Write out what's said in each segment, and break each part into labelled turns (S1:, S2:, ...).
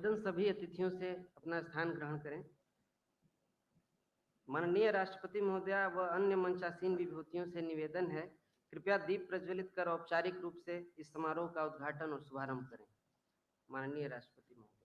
S1: निवेदन सभी अतिथियों से अपना स्थान ग्रहण करें। माननीय राष्ट्रपति महोदया व अन्य मंचासीन विभूतियों से निवेदन है, कृपया दीप प्रज्वलित कर औपचारिक रूप से इस समारोह का उद्घाटन और शुभारंभ करें। माननीय राष्ट्रपति महोदय।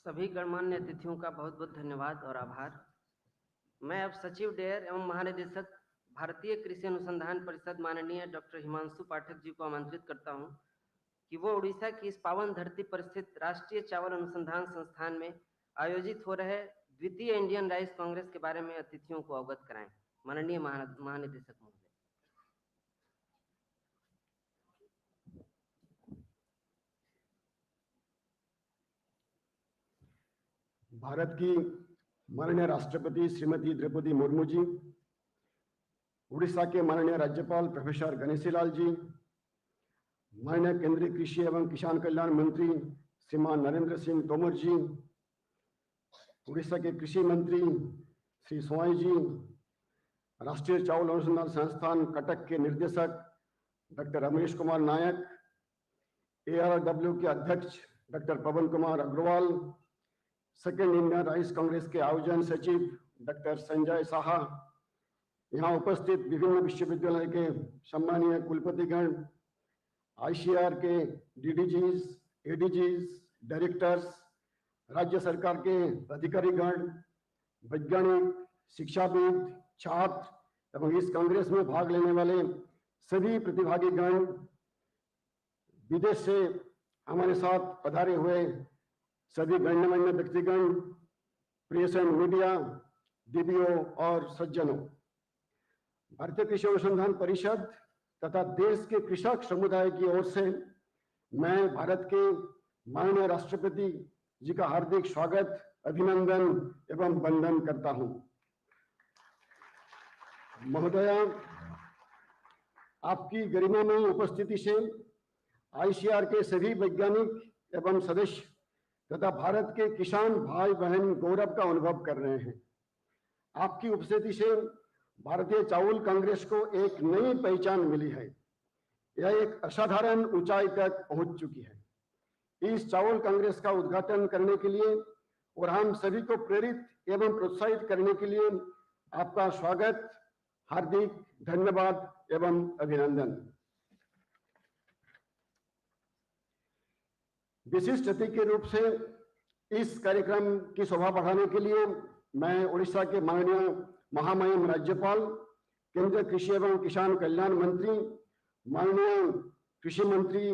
S1: सभी गणमान्य अतिथियों का बहुत बहुत धन्यवाद और आभार। मैं अब सचिव डेयर एवं महानिदेशक भारतीय कृषि अनुसंधान परिषद माननीय डॉक्टर हिमांशु पाठक जी को आमंत्रित करता हूं कि वो उड़ीसा की इस पावन धरती पर स्थित राष्ट्रीय चावल अनुसंधान संस्थान में आयोजित हो रहे द्वितीय इंडियन राइस कांग्रेस के बारे में अतिथियों को अवगत कराएं। माननीय महानिदेशक महोदय।
S2: भारत की माननीय राष्ट्रपति श्रीमती द्रौपदी मुर्मू जी, उड़ीसा के माननीय राज्यपाल प्रोफेसर गणेशीलाल जी, माननीय केंद्रीय कृषि एवं किसान कल्याण मंत्री श्रीमान नरेंद्र सिंह तोमर जी, उड़ीसा के कृषि मंत्री श्री सोई जी, राष्ट्रीय चावल अनुसंधान संस्थान कटक के निदेशक डॉक्टर रमेश कुमार नायक, ARW के अध्यक्ष doctor Pawan Kumar Agarwal, second Indian rice congress के आयोजन सचिव डॉक्टर संजय साहा, यहाँ उपस्थित विभिन्न विश्वविद्यालय के सम्मानीय कुलपतिगण, ICAR के DDGs, ADGs, डायरेक्टर्स, राज्य सरकार के अधिकारीगण, वैज्ञानिक, शिक्षाविद, छात्र एवं इस कांग्रेस में भाग लेने वाले सभी प्रतिभागीगण, विदेश से हमारे साथ पधारे हुए सभी गणमान्य व्यक्तिगण, प्रेस एंड मीडिया, DBO और सज्जनों, भारतीय कृषि अनुसंधान परिषद तथा देश के कृषक समुदाय की ओर से मैं भारत के माननीय राष्ट्रपति जी का हार्दिक स्वागत, अभिनंदन एवं वंदन करता हूं। महोदया, आपकी गरिमामय उपस्थिति से ICAR के सभी वैज्ञानिक एवं सदस्य तथा भारत के किसान भाई बहन गौरव का अनुभव कर रहे हैं। आपकी उपस्थिति से भारतीय चावल कांग्रेस को एक नई पहचान मिली है। यह एक असाधारण ऊंचाई तक पहुंच चुकी है। इस चावल कांग्रेस का उद्घाटन करने के लिए और हम सभी को प्रेरित एवं प्रोत्साहित करने के लिए आपका स्वागत, हार्दिक धन्यवाद एवं अभिनंदन। विशिष्ट अतिथि के रूप से इस कार्यक्रम की शोभा बढ़ाने के लिए मैं उड़ीसा के माननीय महामहिम राज्यपाल, केंद्रीय कृषि एवं किसान कल्याण मंत्री, माननीय कृषि मंत्री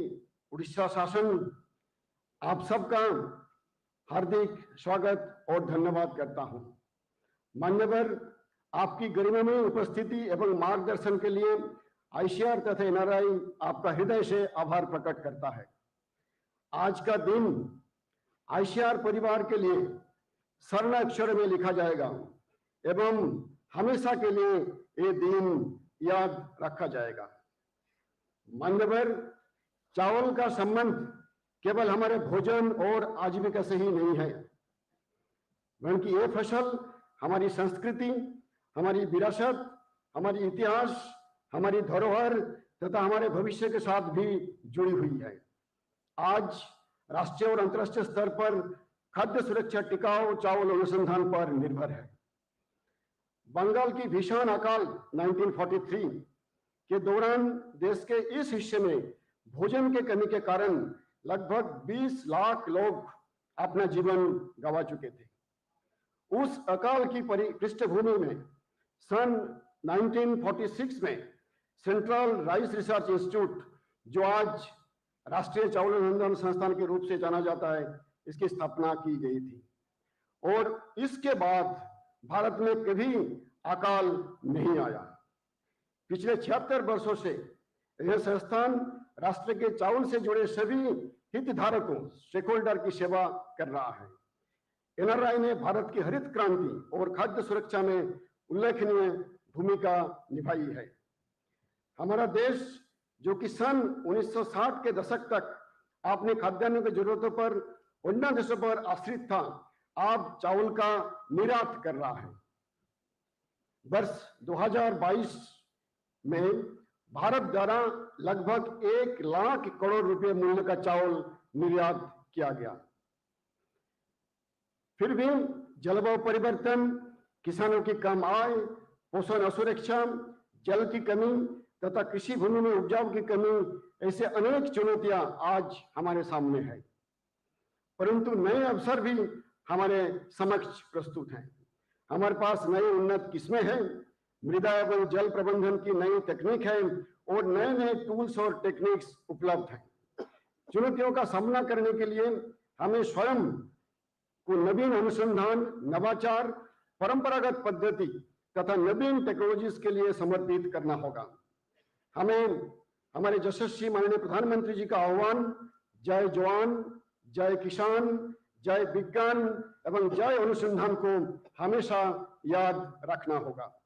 S2: उड़ीसा शासन, आप सबका हार्दिक स्वागत और धन्यवाद करता हूं। मान्यवर, आपकी गरिमामय उपस्थिति एवं मार्गदर्शन के लिए ICAR तथा NRI आपका हृदय से आभार प्रकट करता है। आज का दिन ICAR परिवार के लिए स्वर्ण अक्षर में लिखा जाएगा एवं हमेशा के लिए ये दिन याद रखा जाएगा। मान्यवर, चावल का संबंध केवल हमारे भोजन और आजीविका से ही नहीं है, बल्कि ये फसल हमारी संस्कृति, हमारी विरासत, हमारी इतिहास, हमारी धरोहर तथा हमारे भविष्य के साथ भी जुड़ी हुई है। आज राष्ट्रीय और अंतर्राष्ट्रीय स्तर पर खाद्य सुरक्षा टिकाऊ चावल अनुसंधान पर निर्भर है। बंगाल की भीषण अकाल 1943 के दौरान देश के इस हिस्से में भोजन के कमी के कारण लगभग 20 लाख लोग अपना जीवन गंवा चुके थे। उस अकाल की पृष्ठभूमि में सन 1946 में सेंट्रल राइस रिसर्च इंस्टीट्यूट, जो आज राष्ट्रीय चावल अनुसंधान संस्थान के रूप से जाना जाता है, इसकी स्थापना की गई थी। और इसके बाद भारत में कभी अकाल नहीं आया। पिछले 76 वर्षों से यह संस्थान राष्ट्र के चावल से जुड़े सभी हितधारकों, स्टेक होल्डर की सेवा कर रहा है। एनआरआई ने भारत की हरित क्रांति और खाद्य सुरक्षा में उल्लेखनीय भूमिका निभाई है। हमारा देश, जो कि सन 1960 के दशक तक अपने खाद्यान्नों की जरूरतों पर अन्य देशों पर आश्रित था, अब चावल का निर्यात कर रहा है। वर्ष 2022 में भारत द्वारा लगभग 1 लाख करोड़ रुपए मूल्य का चावल निर्यात किया गया। फिर भी जलवायु परिवर्तन, किसानों की कम आय, पोषण असुरक्षा, जल की कमी तथा कृषि भूमि में उपजाऊ की कमी, ऐसे अनेक चुनौतियां आज हमारे सामने है। परंतु नए अवसर भी हमारे समक्ष प्रस्तुत हैं। हमारे पास नए उन्नत किस्में हैं, मृदा एवं जल प्रबंधन की नई तकनीक है और नए नए टूल्स और टेक्निक्स उपलब्ध हैं। चुनौतियों का सामना करने के लिए हमें स्वयं को नवीन अनुसंधान, नवाचार, परंपरागत पद्धति तथा नवीन टेक्नोलॉजीज के लिए समर्पित करना होगा। हमें हमारे यशस्वी माननीय प्रधानमंत्री जी का आह्वान, जय जवान, जय किसान, जय विज्ञान एवं जय अनुसंधान को हमेशा याद रखना होगा।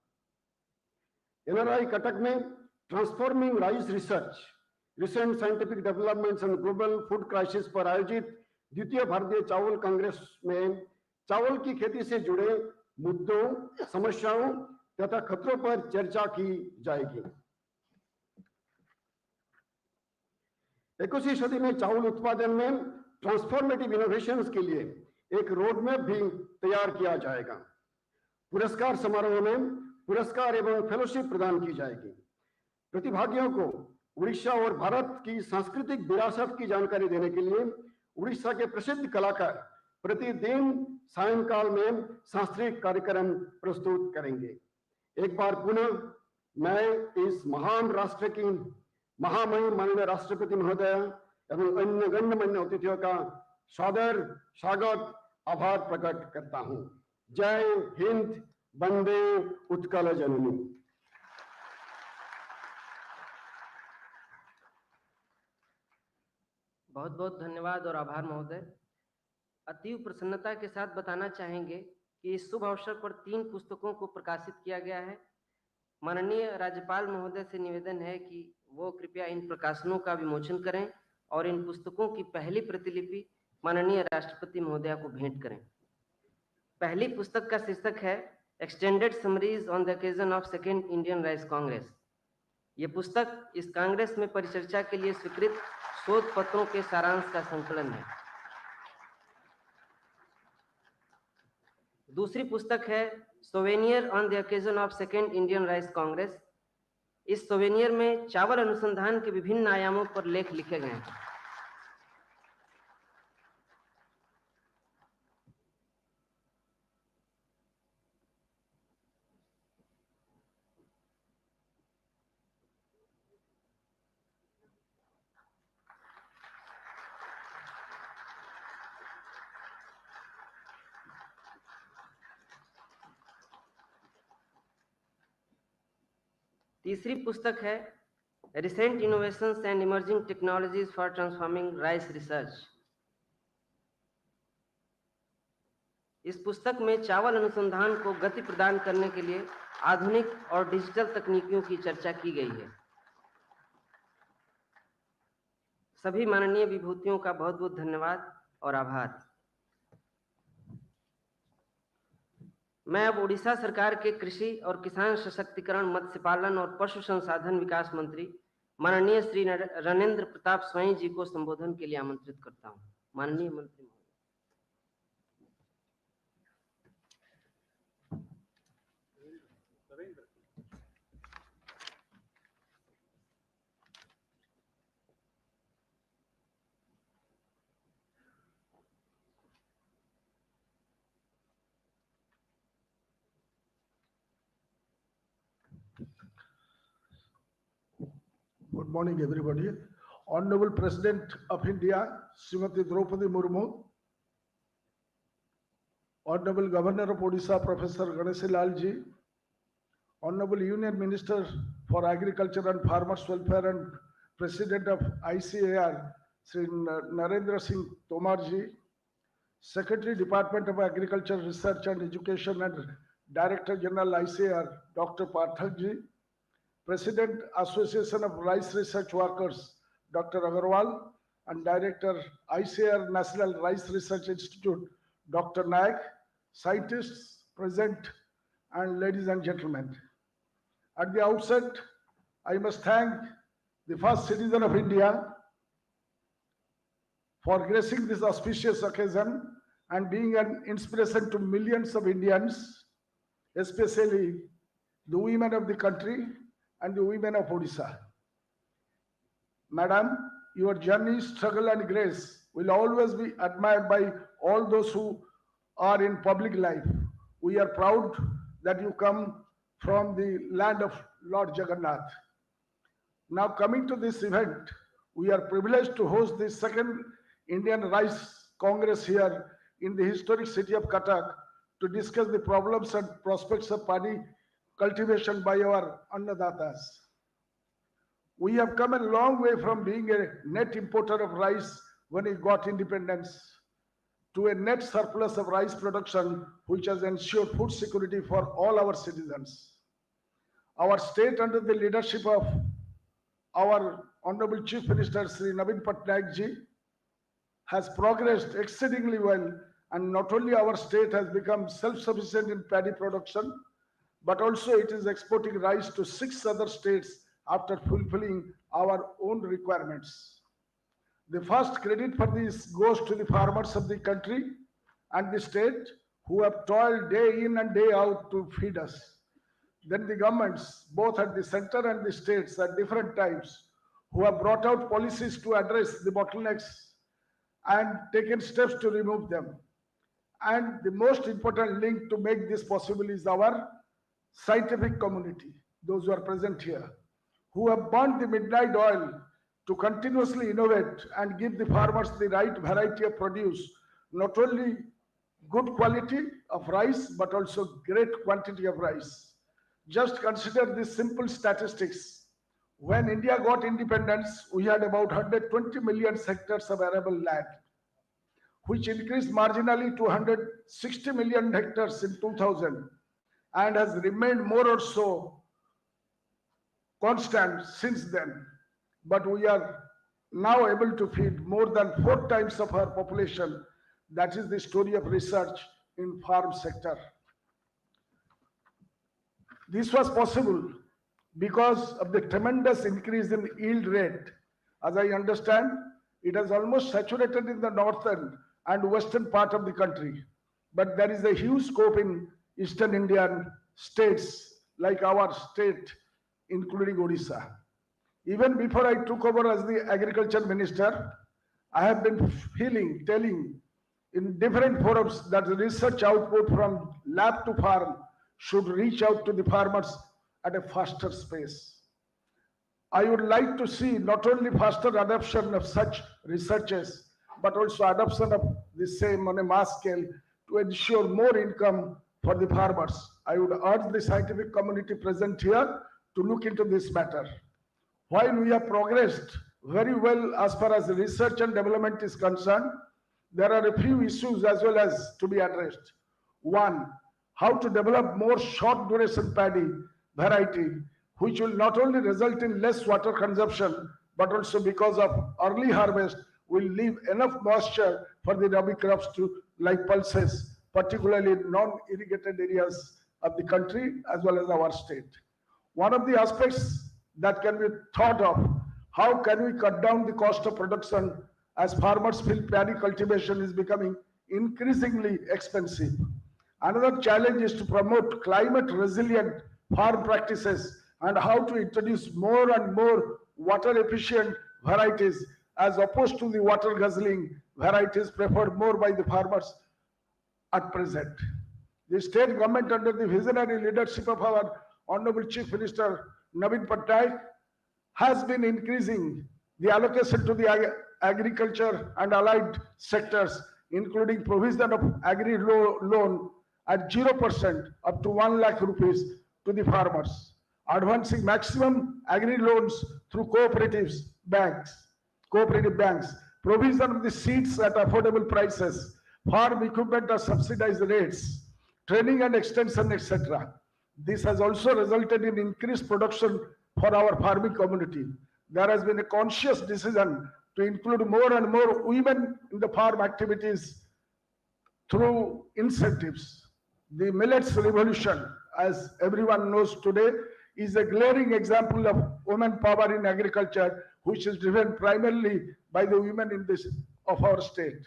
S2: एनआरआई कटक में transforming rice research, recent scientific developments and global food crisis पर आयोजित द्वितीय भारतीय चावल कांग्रेस में चावल की खेती से जुड़े मुद्दों, समस्याओं तथा खतरों पर चर्चा की जाएगी। 21वीं सदी में चावल उत्पादन में ट्रांसफॉर्मेटिव इनोवेशंस के लिए एक रोड मैप भी तैयार किया जाएगा। पुरस्कार समारोह में पुरस्कार एवं फेलोशिप प्रदान की जाएगी। प्रतिभागियों को उड़ीसा और भारत की सांस्कृतिक विरासत की जानकारी देने के लिए उड़ीसा के प्रसिद्ध कलाकार प्रतिदिन सायंकाल में सांस्कृतिक कार्यक्रम प्रस्तुत करेंगे। एक बार पुनः मैं इस महान राष्ट्र की महामहिम माननीय राष्ट्रपति महोदय एवं अन्य गण्यमान्य अतिथियों का सादर स्वागत, आभार प्रकट करता हूं। जय हिंद, वंदे उत्कल जननी।
S1: बहुत बहुत धन्यवाद और आभार महोदय। अतीव प्रसन्नता के साथ बताना चाहेंगे कि इस शुभ अवसर पर 3 पुस्तकों को प्रकाशित किया गया है। माननीय राज्यपाल महोदय से निवेदन है कि वो कृपया इन प्रकाशनों का विमोचन करें और इन पुस्तकों की पहली प्रतिलिपि माननीय राष्ट्रपति महोदया को भेंट करें। पहली पुस्तक का शीर्षक है extended summaries on the occasion of second Indian rice Congress. ये पुस्तक इस कांग्रेस में परिचर्चा के लिए स्वीकृत शोध पत्रों के सारांश का संकलन है। दूसरी पुस्तक है souvenir on the occasion of second Indian rice Congress. इस सोवेनियर में चावल अनुसंधान के विभिन्न आयामों पर लेख लिखे गए हैं। तीसरी पुस्तक है recent innovations and emerging technologies for transforming rice research. इस पुस्तक में चावल अनुसंधान को गति प्रदान करने के लिए आधुनिक और डिजिटल तकनीकों की चर्चा की गई है। सभी माननीय विभूतियों का बहुत बहुत धन्यवाद और आभार। मैं अब उड़ीसा सरकार के कृषि और किसान सशक्तिकरण, मत्स्य पालन और पशु संसाधन विकास मंत्री माननीय श्री रणेंद्र प्रताप स्वयं जी को संबोधन के लिए आमंत्रित करता हूं। माननीय मंत्री।
S3: Good morning, everybody. Honorable President of India, Srimati Droupadi Murmu, Honorable Governor of Odisha, Professor Ganeshilal ji, Honorable Union Minister for Agriculture and Farmers Welfare and President of ICAR, Sri Narendra Singh Tomar ji, Secretary Department of Agriculture, Research and Education and Director General ICAR, Dr. Pathak ji, President Association of Rice Research Workers, Dr. Agarwal, and Director ICAR National Rice Research Institute, Dr. Naik, scientists present, and ladies and gentlemen. At the outset, I must thank the first citizen of India for gracing this auspicious occasion and being an inspiration to millions of Indians, especially the women of the country and the women of Odisha. Madam, your journey, struggle and grace will always be admired by all those who are in public life. We are proud that you come from the land of Lord Jagannath. Now coming to this event, we are privileged to host the second Indian Rice Congress here in the historic city of Cuttack to discuss the problems and prospects of paddy cultivation by our Annadatas. We have come a long way from being a net importer of rice when we got independence to a net surplus of rice production, which has ensured food security for all our citizens. Our state, under the leadership of our Honorable Chief Minister Sri Naveen Patnaik ji, has progressed exceedingly well, and not only our state has become self-sufficient in paddy production, but also it is exporting rice to 6 other states after fulfilling our own requirements. The first credit for this goes to the farmers of the country and the state who have toiled day in and day out to feed us. Then the governments, both at the center and the states at different times, who have brought out policies to address the bottlenecks and taken steps to remove them. And the most important link to make this possible is our scientific community, those who are present here, who have burned the midnight oil to continuously innovate and give the farmers the right variety of produce, not only good quality of rice, but also great quantity of rice. Just consider these simple statistics. When India got independence, we had about 120 million hectares of arable land, which increased marginally to 160 million hectares in 2000 and has remained more or so constant since then. But we are now able to feed more than 4 times of our population. That is the story of research in farm sector. This was possible because of the tremendous increase in yield rate. As I understand, it has almost saturated in the northern and western part of the country. But there is a huge scope in eastern Indian states like our state, including Odisha. Even before I took over as the agriculture minister, I have been telling in different forums that the research output from lab to farm should reach out to the farmers at a faster pace. I would like to see not only faster adoption of such researches, but also adoption of the same on a mass scale to ensure more income for the farmers. I would urge the scientific community present here to look into this matter. While we have progressed very well as far as research and development is concerned, there are a few issues as well as to be addressed. One, how to develop more short duration paddy variety, which will not only result in less water consumption, but also because of early harvest will leave enough moisture for the rabi crops to like pulses particularly in non-irrigated areas of the country as well as our state. One of the aspects that can be thought of, how can we cut down the cost of production as farmers feel paddy cultivation is becoming increasingly expensive. Another challenge is to promote climate resilient farm practices and how to introduce more and more water efficient varieties as opposed to the water guzzling varieties preferred more by the farmers at present. The state government under the visionary leadership of our Honorable Chief Minister Naveen Patnaik has been increasing the allocation to the agriculture and allied sectors, including provision of agri loan at 0% up to 1 lakh rupees to the farmers, advancing maximum agri loans through cooperative banks, provision of the seeds at affordable prices, farm equipment at subsidized rates, training and extension, etc. This has also resulted in increased production for our farming community. There has been a conscious decision to include more and more women in the farm activities through incentives. The millets revolution, as everyone knows today, is a glaring example of women power in agriculture, which is driven primarily by the women in this of our state.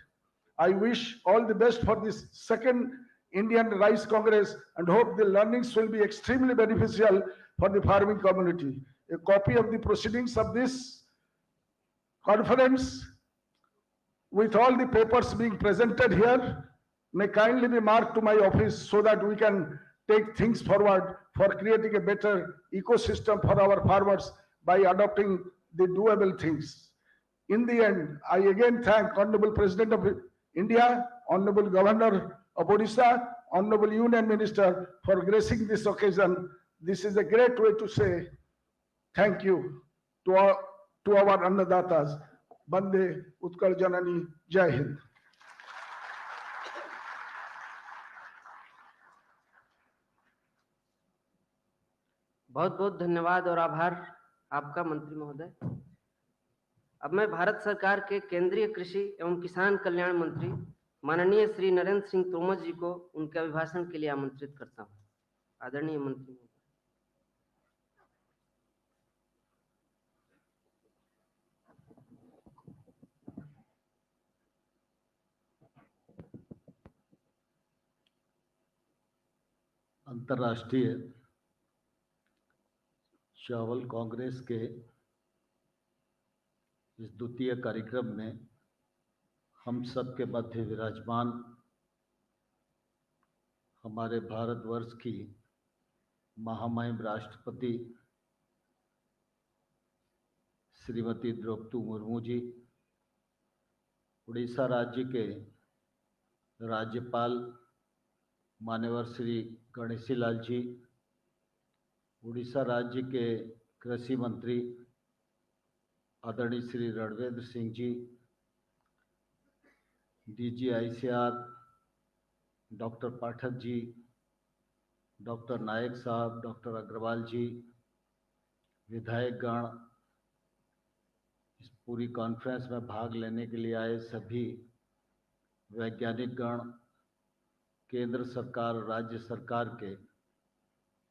S3: I wish all the best for this second Indian Rice Congress and hope the learnings will be extremely beneficial for the farming community. A copy of the proceedings of this conference with all the papers being presented here may kindly be marked to my office so that we can take things forward for creating a better ecosystem for our farmers by adopting the doable things. In the end, I again thank Honorable President of India, Honorable Governor of Odisha, Honorable Union Minister for gracing this occasion. This is a great way to say thank you to our Annadatas. Bande Utkal Janani, Jai Hind.
S1: बहुत बहुत धन्यवाद और आभार आपका मंत्री महोदय। अब मैं भारत सरकार के केंद्रीय कृषि एवं किसान कल्याण मंत्री माननीय श्री नरेंद्र सिंह तोमर जी को उनके अभिभाषण के लिए आमंत्रित करता हूं। आदरणीय मंत्री महोदय।
S4: अंतर्राष्ट्रीय चावल कांग्रेस के इस द्वितीय कार्यक्रम में हम सब के मध्य विराजमान हमारे भारतवर्ष की महामहिम राष्ट्रपति श्रीमती द्रौपदी मुर्मू जी, उड़ीसा राज्य के राज्यपाल मान्यवर श्री गणेशी लाल जी, उड़ीसा राज्य के कृषि मंत्री आदरणीय Shri Ranvendra Singh ji, DGICR doctor Pathak ji, doctor नायक साहब, डॉक्टर अग्रवाल जी, विधायकगण, इस पूरी कॉन्फ्रेंस में भाग लेने के लिए आए सभी वैज्ञानिक गण, केंद्र सरकार और राज्य सरकार के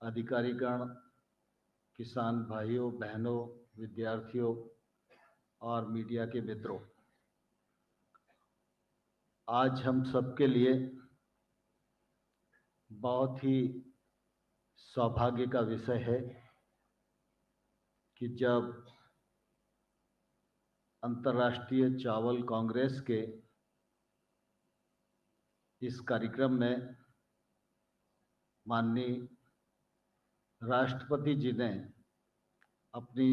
S4: अधिकारीगण, किसान भाइयों बहनों, विद्यार्थियों और मीडिया के मित्रों, आज हम सबके लिए बहुत ही सौभाग्य का विषय है कि जब अंतर्राष्ट्रीय चावल कांग्रेस के इस कार्यक्रम में माननीय राष्ट्रपति जी ने अपनी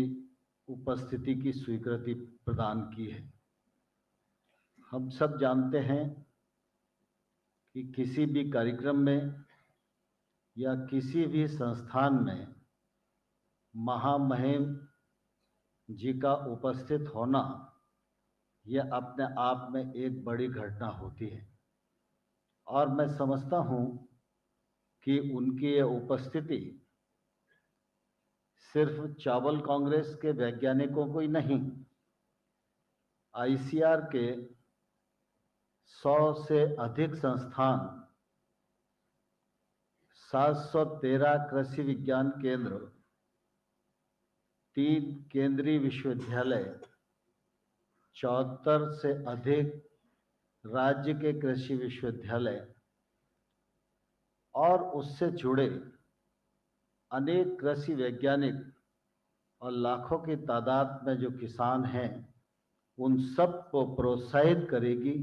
S4: उपस्थिति की स्वीकृति प्रदान की है। हम सब जानते हैं कि किसी भी कार्यक्रम में या किसी भी संस्थान में महामहिम जी का उपस्थित होना यह अपने आप में एक बड़ी घटना होती है और मैं समझता हूँ कि उनकी यह उपस्थिति सिर्फ चावल कांग्रेस के वैज्ञानिकों को ही नहीं, ICR के 100 से अधिक संस्थान 713 कृषि विज्ञान केंद्र, 3 केंद्रीय विश्वविद्यालय, 74 से अधिक राज्य के कृषि विश्वविद्यालय और उससे जुड़े अनेक कृषि वैज्ञानिक और लाखों की तादाद में जो किसान हैं, उन सब को प्रोत्साहित करेगी,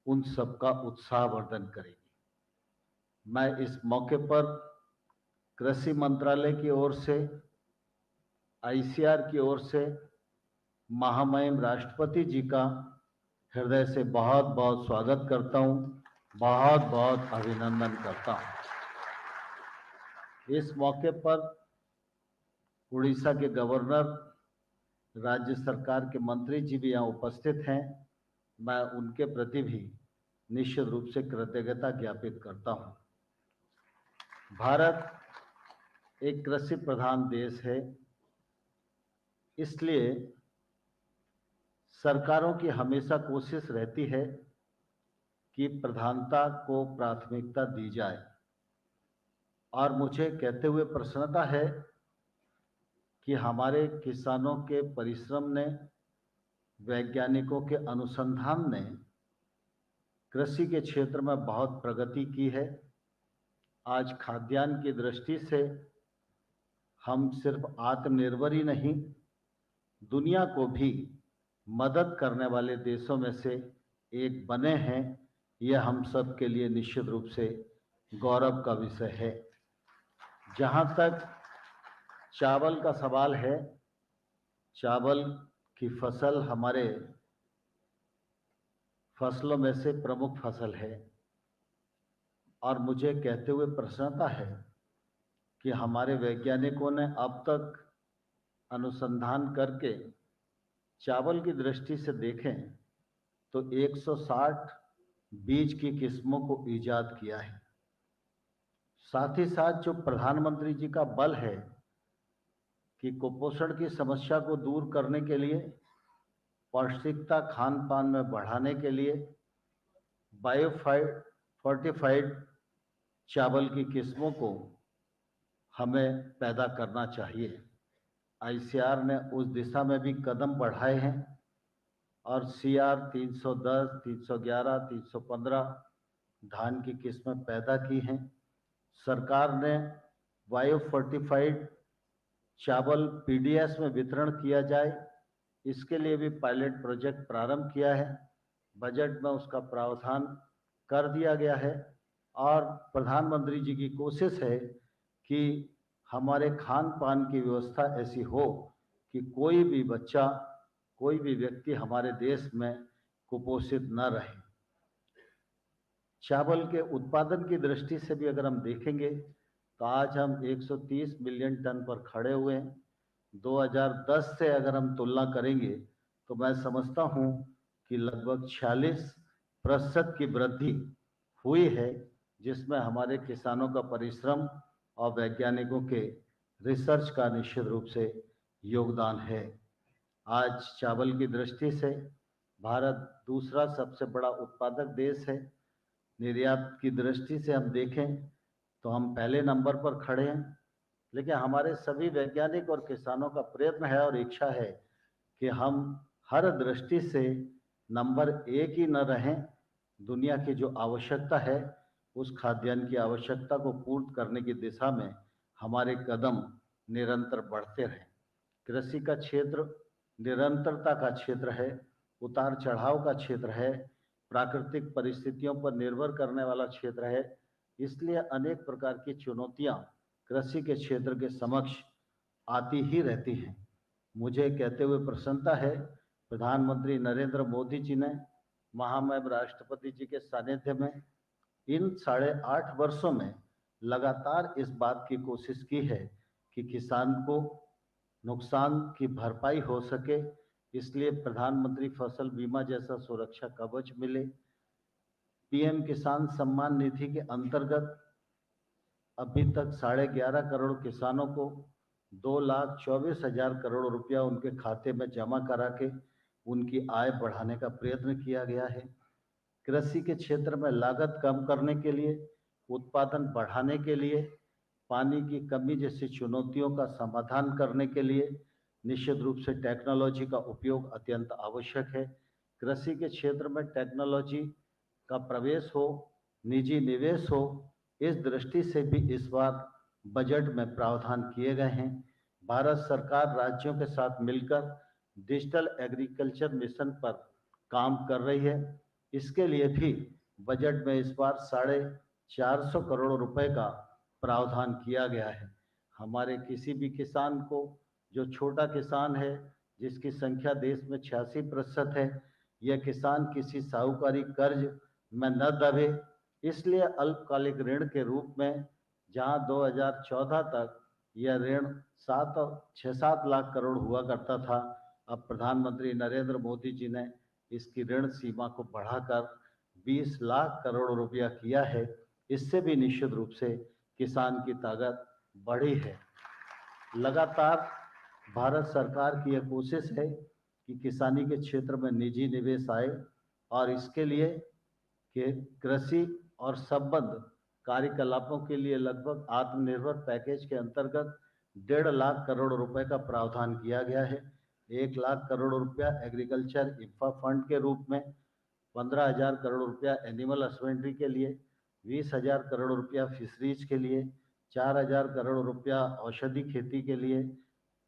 S4: उन सब का उत्साहवर्धन करेगी। मैं इस मौके पर कृषि मंत्रालय की ओर से, आईसीआर की ओर से महामहिम राष्ट्रपति जी का हृदय से बहुत बहुत स्वागत करता हूं, बहुत बहुत अभिनंदन करता हूं। इस मौके पर उड़ीसा के गवर्नर, राज्य सरकार के मंत्री जी भी यहाँ उपस्थित हैं। मैं उनके प्रति भी निश्चित रूप से कृतज्ञता ज्ञापित करता हूँ। भारत एक कृषि प्रधान देश है, इसलिए सरकारों की हमेशा कोशिश रहती है कि प्रधानता को प्राथमिकता दी जाए। और मुझे कहते हुए प्रसन्नता है कि हमारे किसानों के परिश्रम ने, वैज्ञानिकों के अनुसंधान ने कृषि के क्षेत्र में बहुत प्रगति की है। आज खाद्यान्न की दृष्टि से हम सिर्फ आत्मनिर्भर ही नहीं, दुनिया को भी मदद करने वाले देशों में से एक बने हैं। यह हम सब के लिए निश्चित रूप से गौरव का विषय है। जहाँ तक चावल का सवाल है, चावल की फसल हमारे फसलों में से प्रमुख फसल है और मुझे कहते हुए प्रसन्नता है कि हमारे वैज्ञानिकों ने अब तक अनुसंधान करके चावल की दृष्टि से देखें तो 160 बीज की किस्मों को ईजाद किया है। साथ ही साथ जो प्रधानमंत्री जी का बल है कि कुपोषण की समस्या को दूर करने के लिए, पौष्टिकता खान पान में बढ़ाने के लिए फोर्टिफाइड चावल की किस्मों को हमें पैदा करना चाहिए। आईसीआर ने उस दिशा में भी कदम बढ़ाए हैं और सीआर 310, 311, 315 धान की किस्में पैदा की हैं। सरकार ने फोर्टिफाइड चावल पीडीएस में वितरण किया जाए, इसके लिए भी पायलट प्रोजेक्ट प्रारंभ किया है। बजट में उसका प्रावधान कर दिया गया है और प्रधानमंत्री जी की कोशिश है कि हमारे खान पान की व्यवस्था ऐसी हो कि कोई भी बच्चा, कोई भी व्यक्ति हमारे देश में कुपोषित न रहे। चावल के उत्पादन की दृष्टि से भी अगर हम देखेंगे तो आज हम 130 मिलियन टन पर खड़े हुए हैं। 2010 से अगर हम तुलना करेंगे तो मैं समझता हूं कि लगभग 46% की वृद्धि हुई है, जिसमें हमारे किसानों का परिश्रम और वैज्ञानिकों के रिसर्च का निश्चित रूप से योगदान है। आज चावल की दृष्टि से भारत दूसरा सबसे बड़ा उत्पादक देश है। निर्यात की दृष्टि से हम देखें तो हम पहले नंबर पर खड़े हैं, लेकिन हमारे सभी वैज्ञानिक और किसानों का प्रयत्न है और इच्छा है कि हम हर दृष्टि से नंबर 1 ही न रहें। दुनिया की जो आवश्यकता है, उस खाद्यान्न की आवश्यकता को पूर्ण करने की दिशा में हमारे कदम निरंतर बढ़ते रहें। कृषि का क्षेत्र निरंतरता का क्षेत्र है, उतार चढ़ाव का क्षेत्र है, प्राकृतिक परिस्थितियों पर निर्भर करने वाला क्षेत्र है। इसलिए अनेक प्रकार की चुनौतियां कृषि के क्षेत्र के समक्ष आती ही रहती हैं। मुझे कहते हुए प्रसन्नता है, प्रधानमंत्री नरेंद्र मोदी जी ने महामहिम राष्ट्रपति जी के सानिध्य में इन 8.5 वर्षों में लगातार इस बात की कोशिश की है कि किसान को नुकसान की भरपाई हो सके। इसलिए प्रधानमंत्री फसल बीमा जैसा सुरक्षा कवच मिले। पीएम किसान सम्मान निधि के अंतर्गत अभी तक 11.5 करोड़ किसानों को 2,24,000 करोड़ रुपया उनके खाते में जमा करा के उनकी आय बढ़ाने का प्रयत्न किया गया है। कृषि के क्षेत्र में लागत कम करने के लिए, उत्पादन बढ़ाने के लिए पानी की कमी जैसी चुनौतियों का समाधान करने के लिए निश्चित रूप से टेक्नोलॉजी का उपयोग अत्यंत आवश्यक है। कृषि के क्षेत्र में टेक्नोलॉजी का प्रवेश हो, निजी निवेश हो, इस दृष्टि से भी इस बार बजट में प्रावधान किए गए हैं। भारत सरकार राज्यों के साथ मिलकर डिजिटल एग्रीकल्चर मिशन पर काम कर रही है। इसके लिए भी बजट में इस बार 450 करोड़ रुपए का प्रावधान किया गया है। हमारे किसी भी किसान को, जो छोटा किसान है जिसकी संख्या देश में 86% है, यह किसान किसी साहूकारी कर्ज में न दबे, इसलिए अल्पकालिक ऋण के रूप में जहां 2014 तक यह ऋण 6-7 लाख करोड़ हुआ करता था, अब प्रधानमंत्री नरेंद्र मोदी जी ने इसकी ऋण सीमा को बढ़ाकर 20 लाख करोड़ रुपया किया है। इससे भी निश्चित रूप से किसान की ताकत बढ़ी है। लगातार भारत सरकार की यह कोशिश है कि किसानी के क्षेत्र में निजी निवेश आए और इसके लिए कि कृषि और संबद्ध कार्यकलापों के लिए लगभग आत्मनिर्भर पैकेज के अंतर्गत 1.5 लाख करोड़ रुपए का प्रावधान किया गया है। 1 लाख करोड़ रुपया एग्रीकल्चर इंफ्रा फंड के रूप में, 15,000 करोड़ रुपया एनिमल हस्बेंड्री के लिए, 20,000 करोड़ रुपया फिशरीज के लिए, 4,000 करोड़ रुपया औषधि खेती के लिए,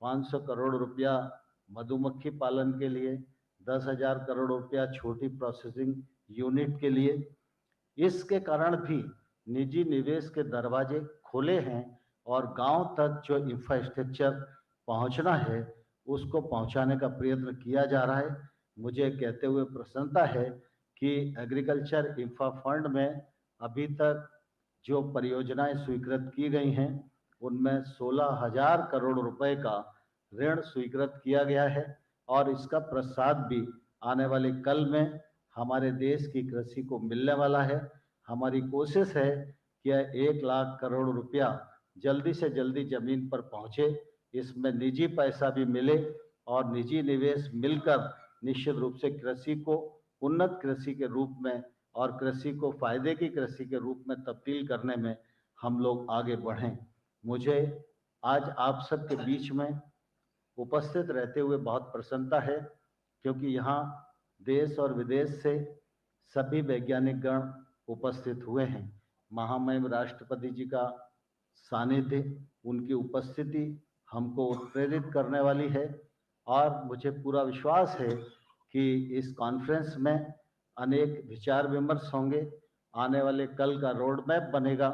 S4: 500 करोड़ रुपया मधुमक्खी पालन के लिए, 10,000 करोड़ रुपया छोटी प्रोसेसिंग यूनिट के लिए। इसके कारण भी निजी निवेश के दरवाजे खुले हैं और गांव तक जो इंफ्रास्ट्रक्चर पहुंचना है उसको पहुंचाने का प्रयत्न किया जा रहा है। मुझे कहते हुए प्रसन्नता है कि एग्रीकल्चर इंफ्रा फंड में अभी तक जो परियोजनाएं स्वीकृत की गई हैं उनमें 16,000 करोड़ रुपए का ऋण स्वीकृत किया गया है और इसका प्रसाद भी आने वाले कल में हमारे देश की कृषि को मिलने वाला है। हमारी कोशिश है कि 1 लाख करोड़ रुपया जल्दी से जल्दी जमीन पर पहुंचे, इसमें निजी पैसा भी मिले और निजी निवेश मिलकर निश्चित रूप से कृषि को उन्नत कृषि के रूप में और कृषि को फायदे की कृषि के रूप में तब्दील करने में हम लोग आगे बढ़ें। मुझे आज आप सबके बीच में उपस्थित रहते हुए बहुत प्रसन्नता है, क्योंकि यहाँ देश और विदेश से सभी वैज्ञानिक गण उपस्थित हुए हैं। महामहिम राष्ट्रपति जी का सानिध्य, उनकी उपस्थिति हमको उत्प्रेरित करने वाली है और मुझे पूरा विश्वास है कि इस कॉन्फ्रेंस में अनेक विचार विमर्श होंगे, आने वाले कल का रोड मैप बनेगा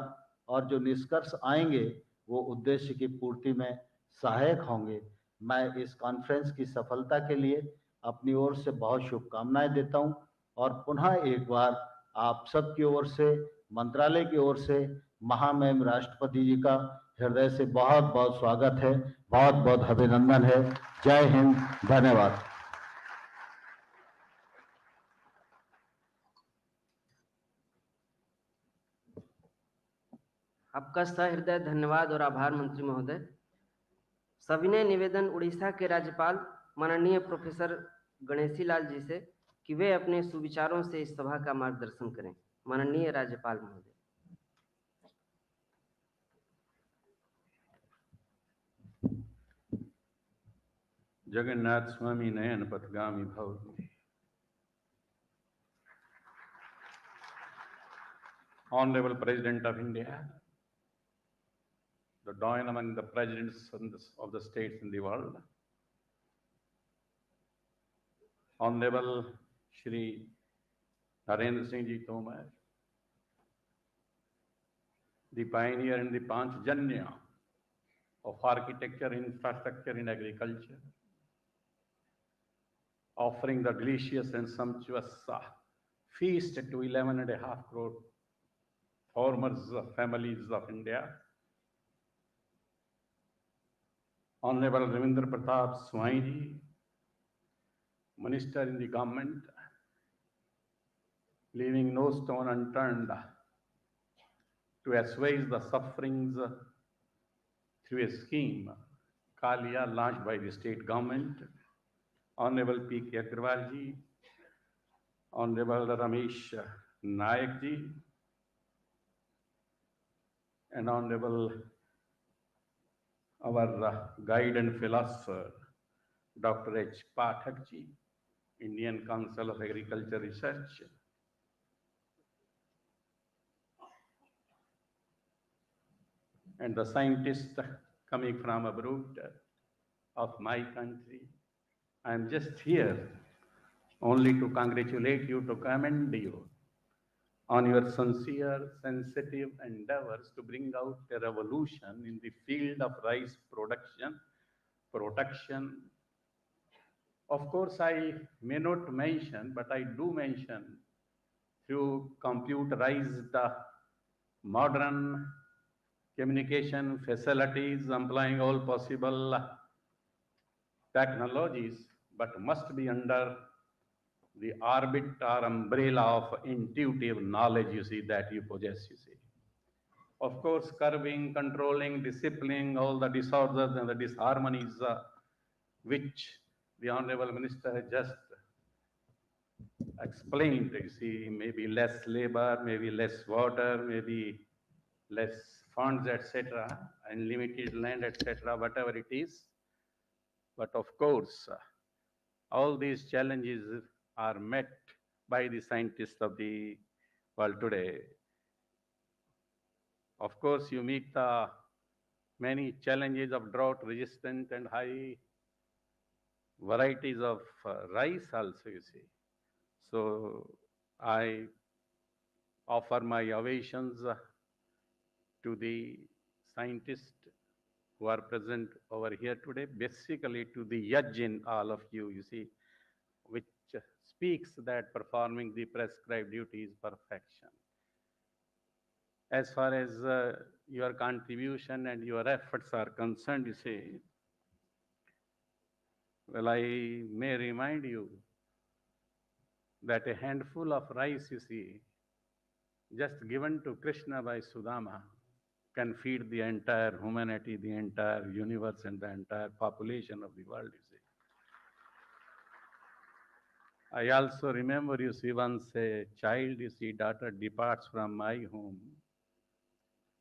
S4: और जो निष्कर्ष आएंगे वो उद्देश्य की पूर्ति में सहायक होंगे। मैं इस कॉन्फ्रेंस की सफलता के लिए अपनी ओर से बहुत शुभकामनाएं देता हूं और पुनः एक बार आप सबकी ओर से, मंत्रालय की ओर से महामहिम राष्ट्रपति जी का हृदय से बहुत बहुत स्वागत है, बहुत बहुत अभिनंदन है। जय हिंद, धन्यवाद।
S1: आपका सहृदय धन्यवाद और आभार मंत्री महोदय। सविनय निवेदन उड़ीसा के राज्यपाल माननीय प्रोफेसर गणेशी लाल जी से कि वे अपने सुविचारों से इस सभा का मार्गदर्शन करें। माननीय राज्यपाल महोदय।
S5: जगन्नाथ स्वामी नयन पथगामी भव। Honorable President of India, the doyen among the presidents of the states in the world, Honorable Shri Narendra Singh Ji Tomar, the pioneer in the Panchjanya of architecture, infrastructure in agriculture, offering the delicious and sumptuous feast to 11.5 crore farmers, families of India. Honorable Ravindra Pratap Swami Ji, Minister in the government, leaving no stone unturned to assuage the sufferings through a scheme, Kalia, launched by the state government. Honorable P.K. Agrawal Ji, Honorable Ramesh Nayak Ji, and Honorable our guide and philosopher, Dr. H. Pathak ji, Indian Council of Agriculture Research, and the scientists coming from abroad of my country. I am just here only to congratulate you, to commend you on your sincere, sensitive endeavors to bring out a revolution in the field of rice production, protection. Of course, I may not mention, but I do mention through computerized modern communication facilities, employing all possible technologies, but must be under the orbit or umbrella of intuitive knowledge, you see, that you possess, you see. Of course, curbing, controlling, disciplining all the disorders and the disharmonies which the Honorable Minister has just explained, you see, maybe less labor, maybe less water, maybe less funds, etc., and limited land, etc., whatever it is. But of course, all these challenges are met by the scientists of the world today. Of course, you meet the many challenges of drought resistant and high varieties of rice also, you see. So I offer my ovations to the scientists who are present over here today, basically to the yaj in all of you, you see, which speaks that performing the prescribed duty is perfection. As far as your contribution and your efforts are concerned, you see, well, I may remind you that a handful of rice, you see, just given to Krishna by Sudama, can feed the entire humanity, the entire universe, and the entire population of the world, you see. I also remember, you see, once a child, you see, daughter departs from my home.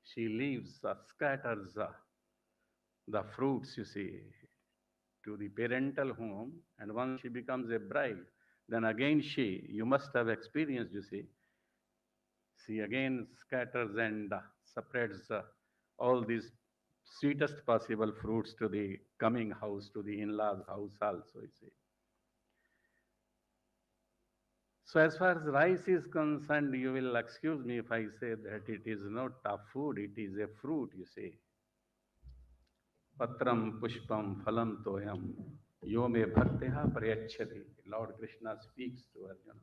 S5: She leaves, scatters the fruits, you see, to the parental home. And once she becomes a bride, then again you must have experienced, you see, she again scatters and spreads all these sweetest possible fruits to the coming house, to the in-laws' house also, you see. So as far as rice is concerned, you will excuse me if I say that it is not a food, it is a fruit, you see. Patram pushpam phalam toyam yo me bhakteha prayachati. Lord Krishna speaks to Arjuna.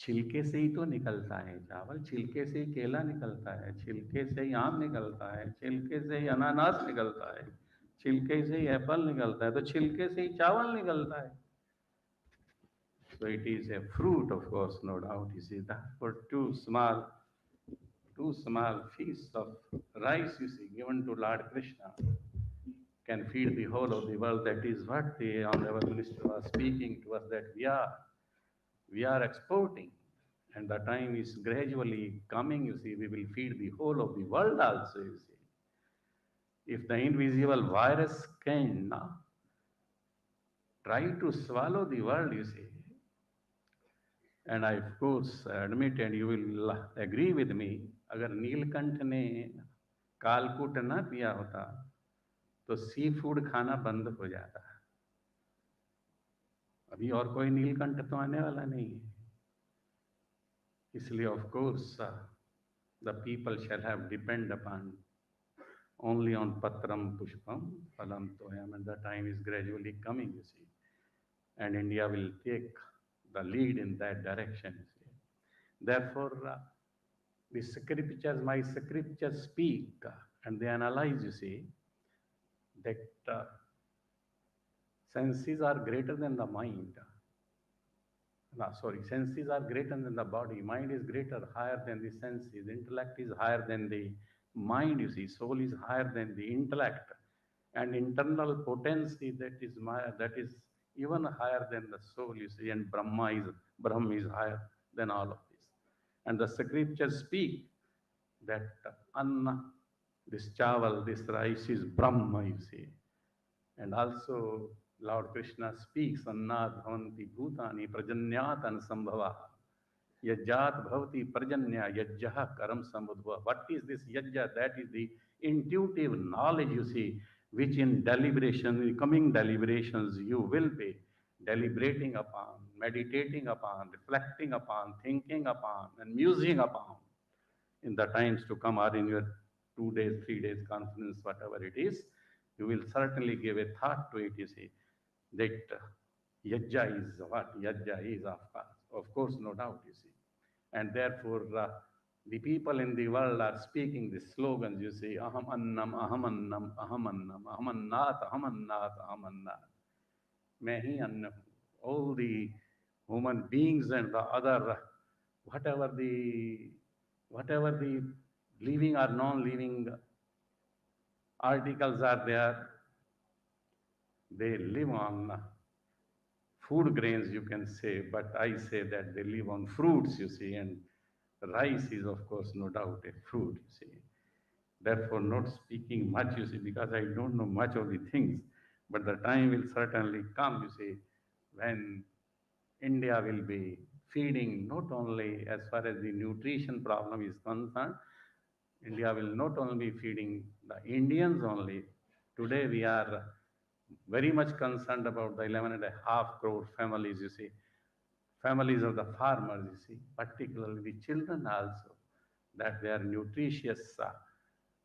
S5: छिलके से ही तो निकलता है चावल, छिलके से ही केला निकलता है, छिलके से ही आम निकलता है, छिलके से ही अनानास निकलता है, छिलके से ही एप्पल निकलता है, तो छिलके से ही चावल निकलता है. So it is a fruit, of course, no doubt. You see that for two small pieces of rice, you see, given to Lord Krishna, can feed the whole of the world. That is what the Honorable Minister was speaking to us, that we are exporting, and the time is gradually coming, you see, we will feed the whole of the world also, you see. If the invisible virus can try to swallow the world, you see, and I of course admit, and you will agree with me, अगर नीलकंठ ने कालकूट ना पिया होता तो sea food खाना बंद हो जाता. अभी और कोई नीलकंठ तो आने वाला नहीं है, इसलिए of course the people shall have depend upon only on patram pushpam phalam toyam, and the time is gradually coming, you see, and India will take the lead in that direction, you see. Therefore, the scriptures, my scriptures speak and they analyze, you see, that senses are greater than the mind. Senses are greater than the body. Mind is greater, higher than the senses. Intellect is higher than the mind, you see. Soul is higher than the intellect. And internal potency that is even higher than the soul, you see. And Brahm is higher than all of this. And the scriptures speak that anna This chawal, this rice is Brahma, you see. And also, Lord Krishna speaks, Annat bhavanti bhutani prajanyat ansambhava. Yajat bhavati prajanya yajjaha karam samudhva. What is this yajja? That is the intuitive knowledge, you see, which in deliberation, in coming deliberations, you will be deliberating upon, meditating upon, reflecting upon, thinking upon, and musing upon in the times to come or in your 2 days, 3 days conference, whatever it is, you will certainly give a thought to it, you see, that yajja is what? Yajja is, of course, no doubt, you see. And therefore, the people in the world are speaking the slogans, you see, aham annam, aham annam, aham annam, aham annat, aham annat, aham annat. Main hi anna hu. All the human beings and the other, whatever the whatever the living or non-living articles are there, they live on food grains, you can say, but I say that they live on fruits, you see, and rice is, of course, no doubt a fruit, you see. Therefore, not speaking much, you see, because I don't know much of the things, but the time will certainly come, you see, when India will be feeding not only as far as the nutrition problem is concerned, India will not only be feeding the Indians only. Today we are very much concerned about the 11.5 crore families, you see, families of the farmers, you see, particularly the children also, that their nutritious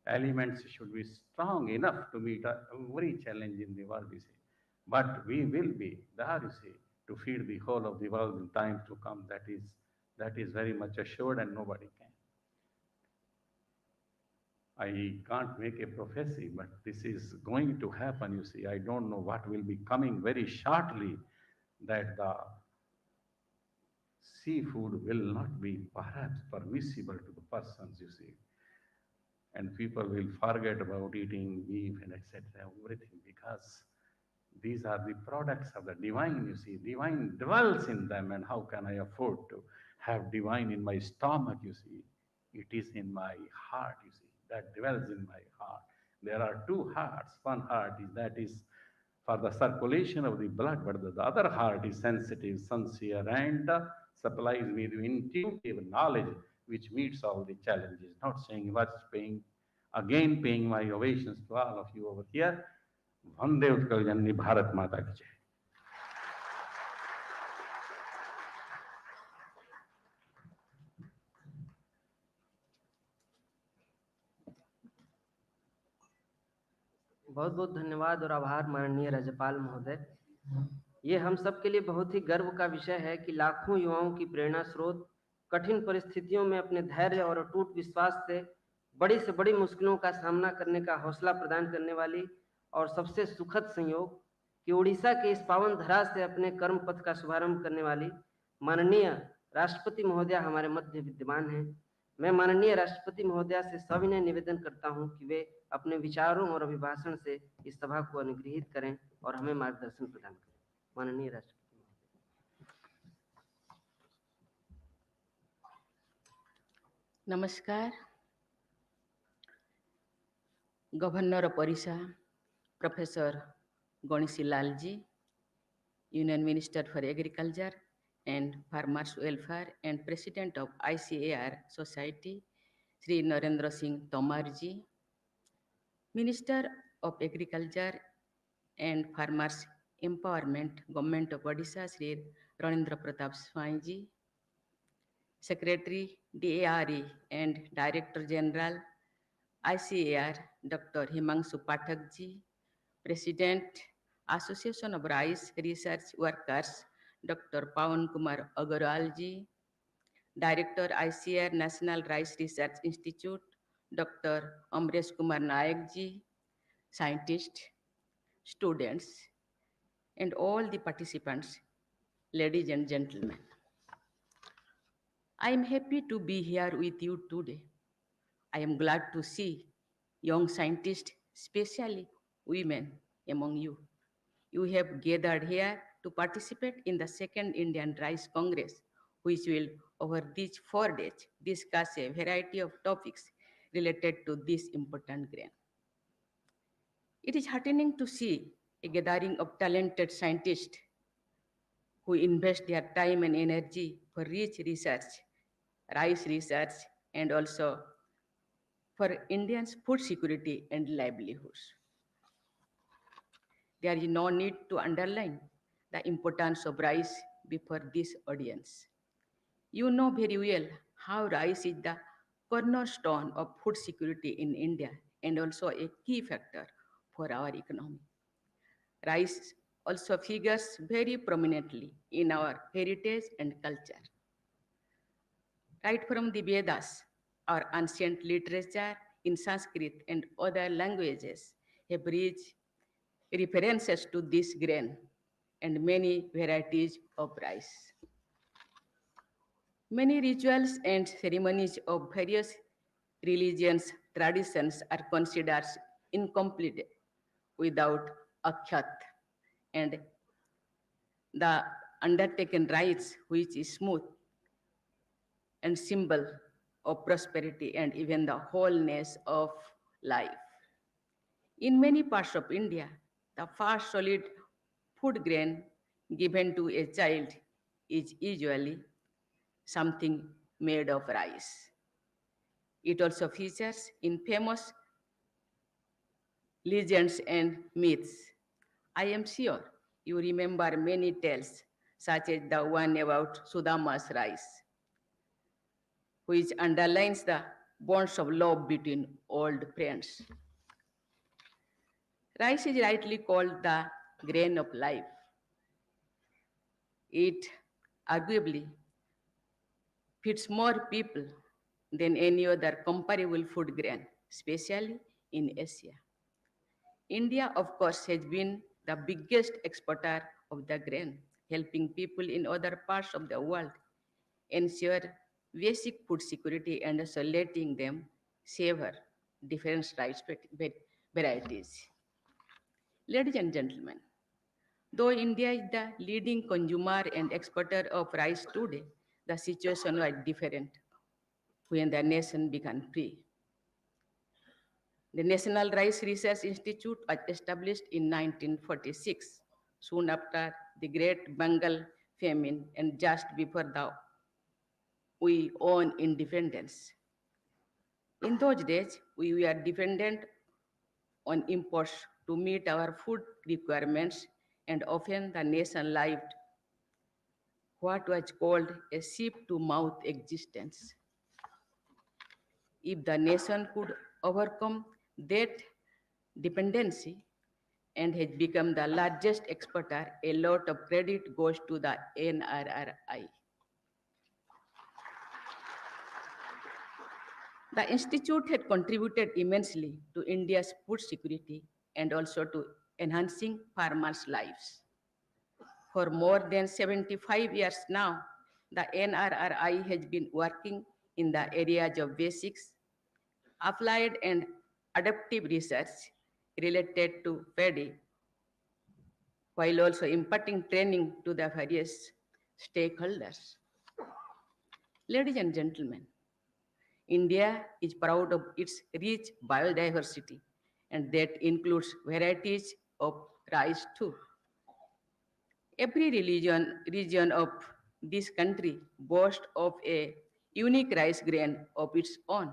S5: elements should be strong enough to meet every challenge in the world, you see. But we will be there, you see, to feed the whole of the world in time to come. That is very much assured, and nobody can. I can't make a prophecy, but this is going to happen, you see. I don't know what will be coming very shortly, that the seafood will not be perhaps permissible to the persons, you see. And people will forget about eating beef and etc., everything, because these are the products of the divine, you see. Divine dwells in them, and how can I afford to have divine in my stomach, you see? It is in my heart, you see, that dwells in my heart. There are two hearts. One heart is for the circulation of the blood, but the other heart is sensitive, sincere, and supplies me with intuitive knowledge which meets all the challenges. Not saying what's paying my ovations to all of you over here. Vande Utkal Janani Bharat Mata ki jai.
S1: बहुत बहुत धन्यवाद और आभार माननीय राज्यपाल महोदय। ये हम सब के लिए बहुत ही गर्व का विषय है कि लाखों युवाओं की प्रेरणा स्रोत कठिन परिस्थितियों में अपने धैर्य और अटूट विश्वास से बड़ी मुश्किलों का सामना करने का हौसला प्रदान करने वाली और सबसे सुखद संयोग कि उड़ीसा के इस पावन धरा से अपने कर्म पथ का शुभारंभ करने वाली माननीय राष्ट्रपति महोदया हमारे मध्य विद्यमान हैं। मैं माननीय राष्ट्रपति महोदया से सविनय निवेदन करता हूं कि वे अपने विचारों और अभिभाषण से इस सभा को अनुग्रहित करें और हमें मार्गदर्शन प्रदान करें। माननीय राष्ट्रपति महोदय।
S6: नमस्कार। गवर्नर परिषा professor Ganeshi Lal ji, union minister for agriculture and farmers welfare and president of ICAR society Shri Narendra Singh Tomar ji, minister of agriculture and farmers empowerment government of Odisha Shri Ranendra Pratap Swain ji, secretary DARE and director general ICAR Dr. Himanshu Pathak ji, President Association of Rice Research Workers Dr. Pawan Kumar Agarwal ji, Director ICAR National Rice Research Institute Dr. Amresh Kumar Nayak ji, scientists, students, and all the participants, ladies and gentlemen. I am happy to be here with you today. I am glad to see young scientists, especially women, among you. You have gathered here to participate in the Second Indian Rice Congress, which will, over these 4 days, discuss a variety of topics related to this important grain. It is heartening to see a gathering of talented scientists who invest their time and energy for rich research, rice research, and also for Indians' food security and livelihoods. There is no need to underline the importance of rice before this audience. You know very well how rice is the cornerstone of food security in India and also a key factor for our economy. Rice also figures very prominently in our heritage and culture. Right from the Vedas, our ancient literature in Sanskrit and other languages have rich references to this grain and many varieties of rice. Many rituals and ceremonies of various religions, traditions are considered incomplete without akhyat, and the undertaken rites, which is smooth and symbol of prosperity and even the wholeness of life. In many parts of India, the first solid food grain given to a child is usually something made of rice. It also features in famous legends and myths. I am sure you remember many tales, such as the one about Sudama's rice, which underlines the bonds of love between old friends. Rice is rightly called the grain of life. It arguably feeds more people than any other comparable food grain, especially in Asia. India, of course, has been the biggest exporter of the grain, helping people in other parts of the world ensure basic food security and also letting them savor different rice varieties. Ladies and gentlemen, though India is the leading consumer and exporter of rice today, the situation was different when the nation began free. The National Rice Research Institute was established in 1946, soon after the Great Bengal famine and just before we won independence. In those days, we were dependent on imports to meet our food requirements, and often the nation lived what was called a ship-to-mouth existence. If the nation could overcome that dependency and has become the largest exporter, a lot of credit goes to the NRRI. The institute had contributed immensely to India's food security and also to enhancing farmers' lives. For more than 75 years now, the NRRI has been working in the areas of basics, applied and adaptive research related to paddy, while also imparting training to the various stakeholders. Ladies and gentlemen, India is proud of its rich biodiversity, and that includes varieties of rice too. Every region of this country boasts of a unique rice grain of its own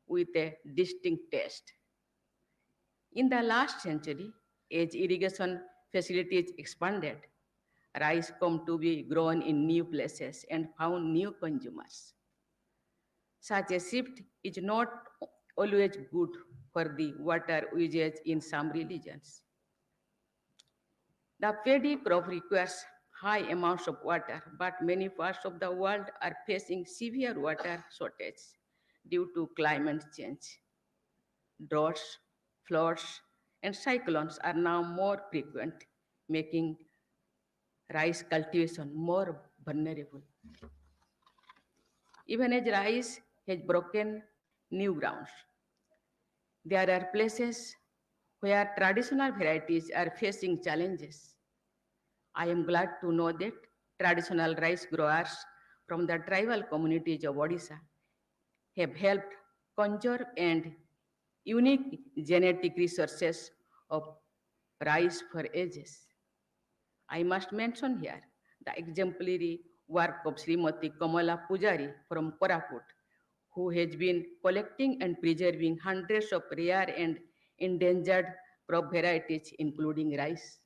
S6: with a distinct taste. In the last century, as irrigation facilities expanded, rice come to be grown in new places and found new consumers. Such a shift is not always good for the water usage in some regions. The paddy crop requires high amounts of water, but many parts of the world are facing severe water shortage due to climate change. Droughts, floods, and cyclones are now more frequent, making rice cultivation more vulnerable. Even as rice has broken new grounds, there are places where traditional varieties are facing challenges. I am glad to know that traditional rice growers from the tribal communities of Odisha have helped conserve and unique genetic resources of rice for ages. I must mention here the exemplary work of Srimati Kamala Pujari from Koraput, who has been collecting and preserving hundreds of rare and endangered crop varieties, including rice.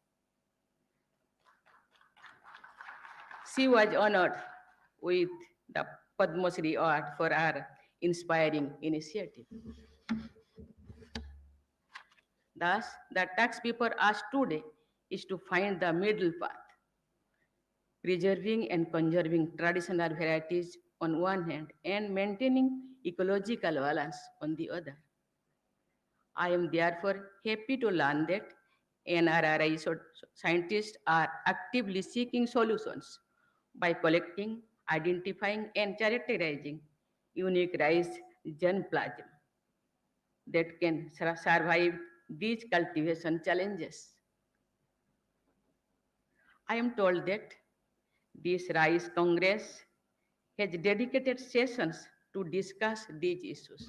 S6: She was honored with the Padma Shri Award for her inspiring initiative. Thus, the task before us today is to find the middle path, preserving and conserving traditional varieties on one hand and maintaining ecological balance on the other. I am therefore happy to learn that NRRI scientists are actively seeking solutions by collecting, identifying, and characterizing unique rice germplasm that can survive these cultivation challenges. I am told that this Rice Congress has dedicated sessions to discuss these issues.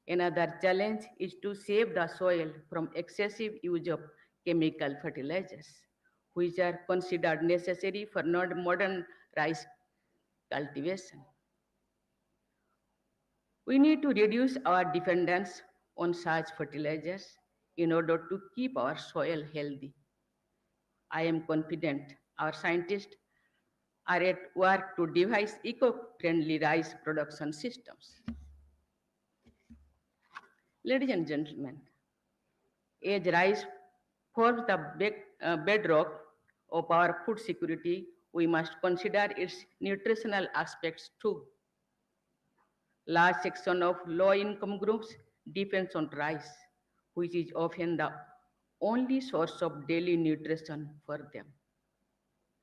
S6: Another challenge is to save the soil from excessive use of chemical fertilizers, which are considered necessary for modern rice cultivation. We need to reduce our dependence on such fertilizers in order to keep our soil healthy. I am confident our scientists are at work to devise eco-friendly rice production systems. Ladies and gentlemen, as rice forms the bedrock of our food security, we must consider its nutritional aspects too. Large section of low-income groups depends on rice, which is often the only source of daily nutrition for them.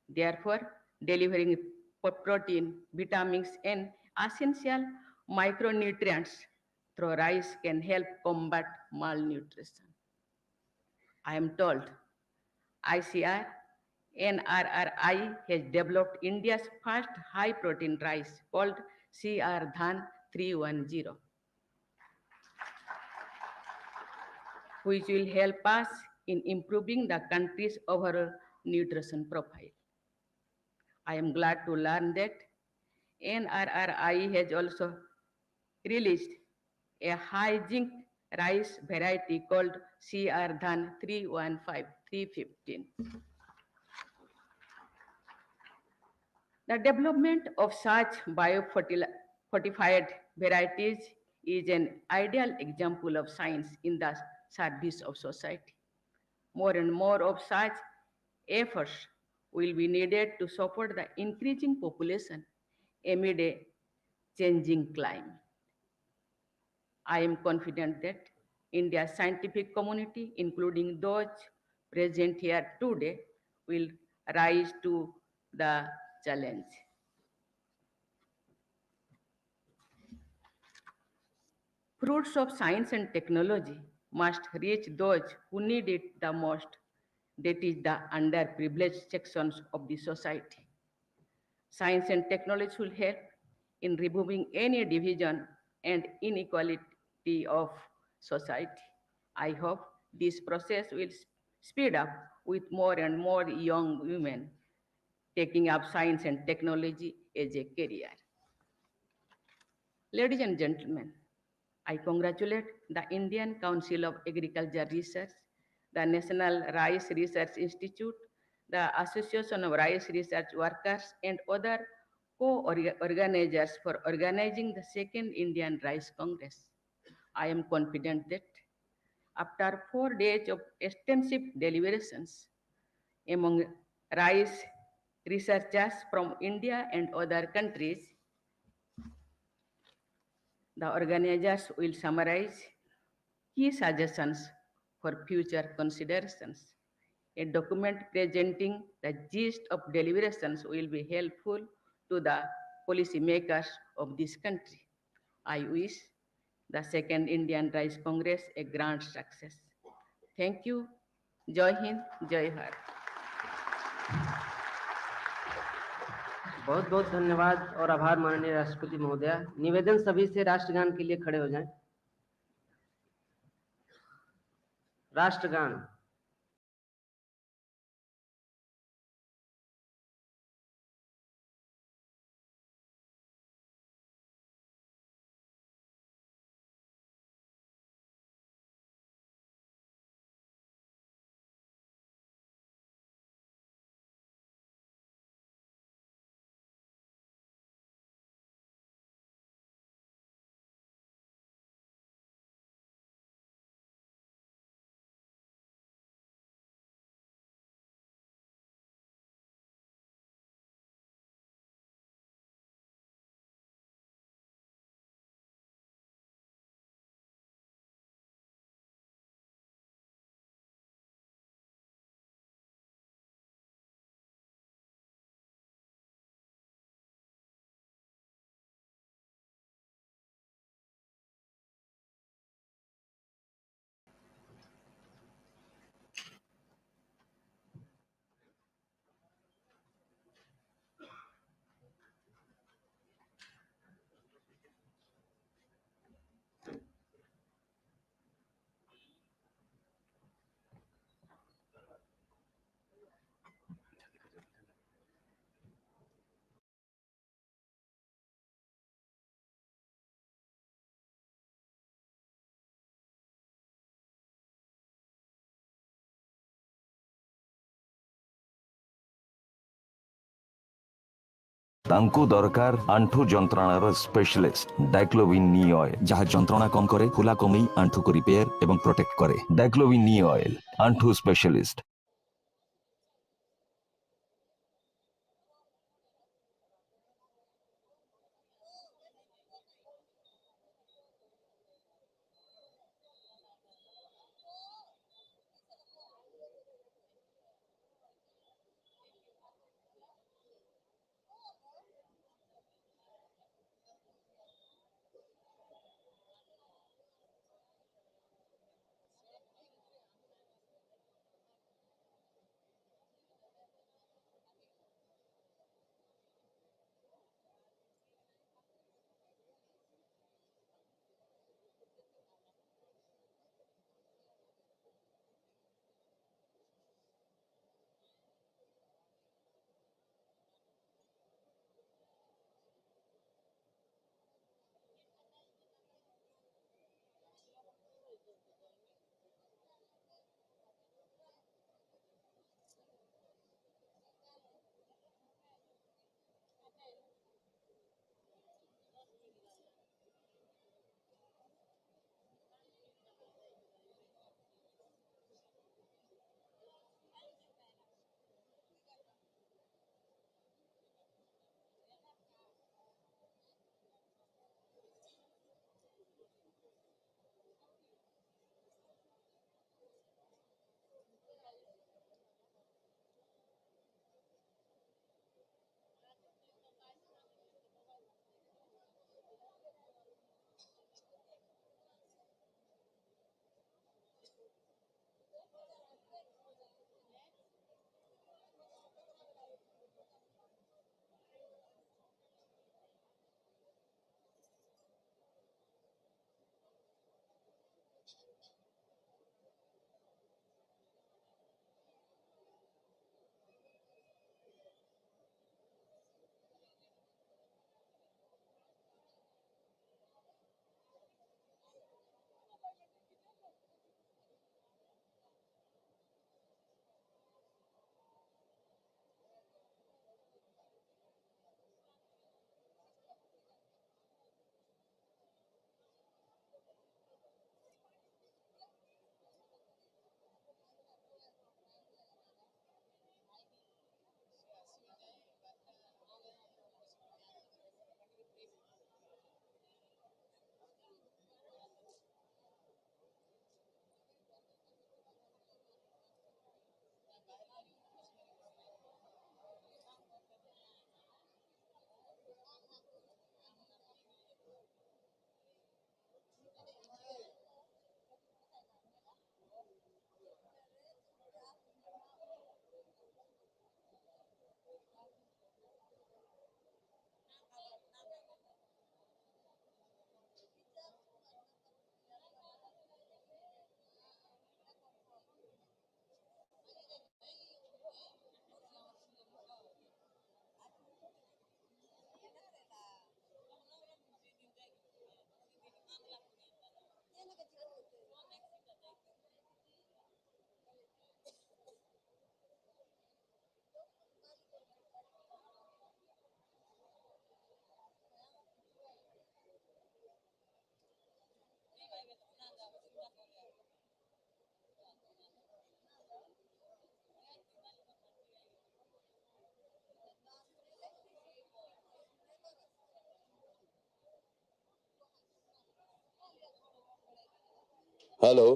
S6: Therefore, delivering protein, vitamins, and essential micronutrients through rice can help combat malnutrition. I am told ICR NRRI has developed India's first high-protein rice called CR Dhan 310, which will help us in improving the country's overall nutrition profile. I am glad to learn that NRRI has also released a high zinc rice variety called CR Dhan 315. The development of such biofortified varieties is an ideal example of science in the service of society. More and more of such efforts will be needed to support the increasing population amid a changing climate. I am confident that India's scientific community, including those present here today, will rise to the challenge. Fruits of science and technology must reach those who need it the most, that is the underprivileged sections of the society. Science and technology will help in removing any division and inequality of society. I hope this process will speed up with more and more young women taking up science and technology as a career. Ladies and gentlemen, I congratulate the Indian Council of Agriculture Research, the National Rice Research Institute, the Association of Rice Research Workers, and other co-organizers for organizing the Second Indian Rice Congress. I am confident that after 4 days of extensive deliberations among rice researchers from India and other countries, the organizers will summarize key suggestions for future considerations. A document presenting the gist of deliberations will be helpful to the policymakers of this country. I wish the Second Indian Rice Congress a grand success. Thank you. Jai Hind, Jai Bharat.
S1: बहुत बहुत धन्यवाद और आभार माननीय राष्ट्रपति महोदया। निवेदन सभी से राष्ट्रगान के लिए खड़े हो जाएं। राष्ट्रगान।
S7: तांकु दरकार आंठु जंत्रणार स्पेशलिस्ट डाइक्लोविन नी ऑयल जहाँ जंत्रणा कम करे फुला कमई आंठु को रिपेयर एवं प्रोटेक्ट करे। डाइक्लोविन नी ऑयल आंठु स्पेशलिस्ट।
S8: हेलो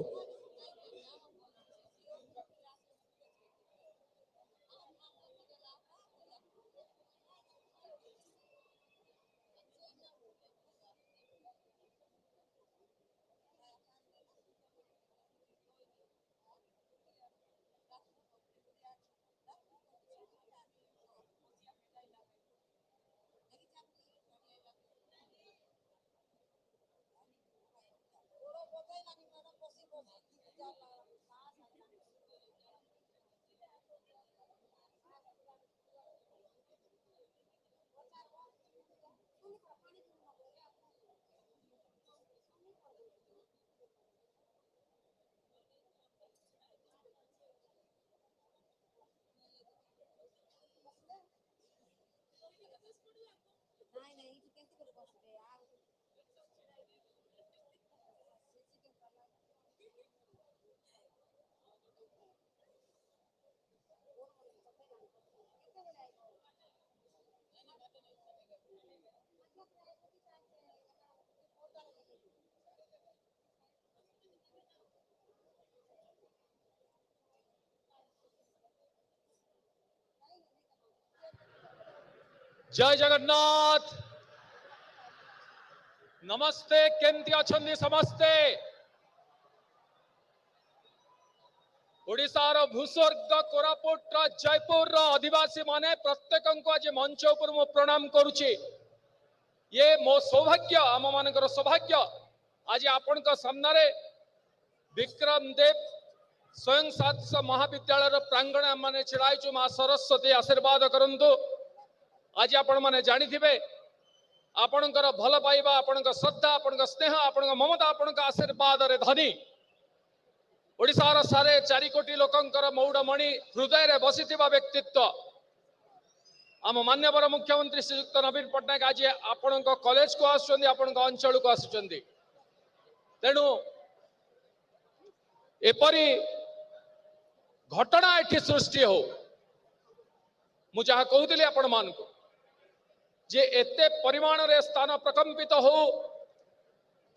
S9: जय जगन्नाथ नमस्ते केमती अछंदी समस्ते ओडिशार भूस्वर्ग कोरापुट जयपुर आदिवासी माने प्रत्येक को आज मंच उपर मु प्रणाम करुचे ये मो सौभाग्य आम मानकर सौभाग्य आज आपण सामने विक्रम देव स्वयं सात महाविद्यालय प्रांगण आम मैंने छिड़ाईचु माँ सरस्वती आशीर्वाद करंतु आज आपण माने जानी थिबे आपणकर भल पाइबा आपणक श्रद्धा आपणक स्नेह आपणक ममता आपणक आशीर्वाद रे धनी ओडिशार 4.5 कोटी लोकंकर मौड़मणि हृदय रे बसिथिबा व्यक्तित्व आम मान्यवर मुख्यमंत्री श्रीयुक्त नवीन पट्टनायक आज आपणक कॉलेज को आसुचंदी आपणक अंचल को आसुचंदी तेणु एपरी घटना एठी सृष्टि हो मु जहा कहूतिली आपण मानकु जे एते परिमाण रे स्थान प्रकंपित हो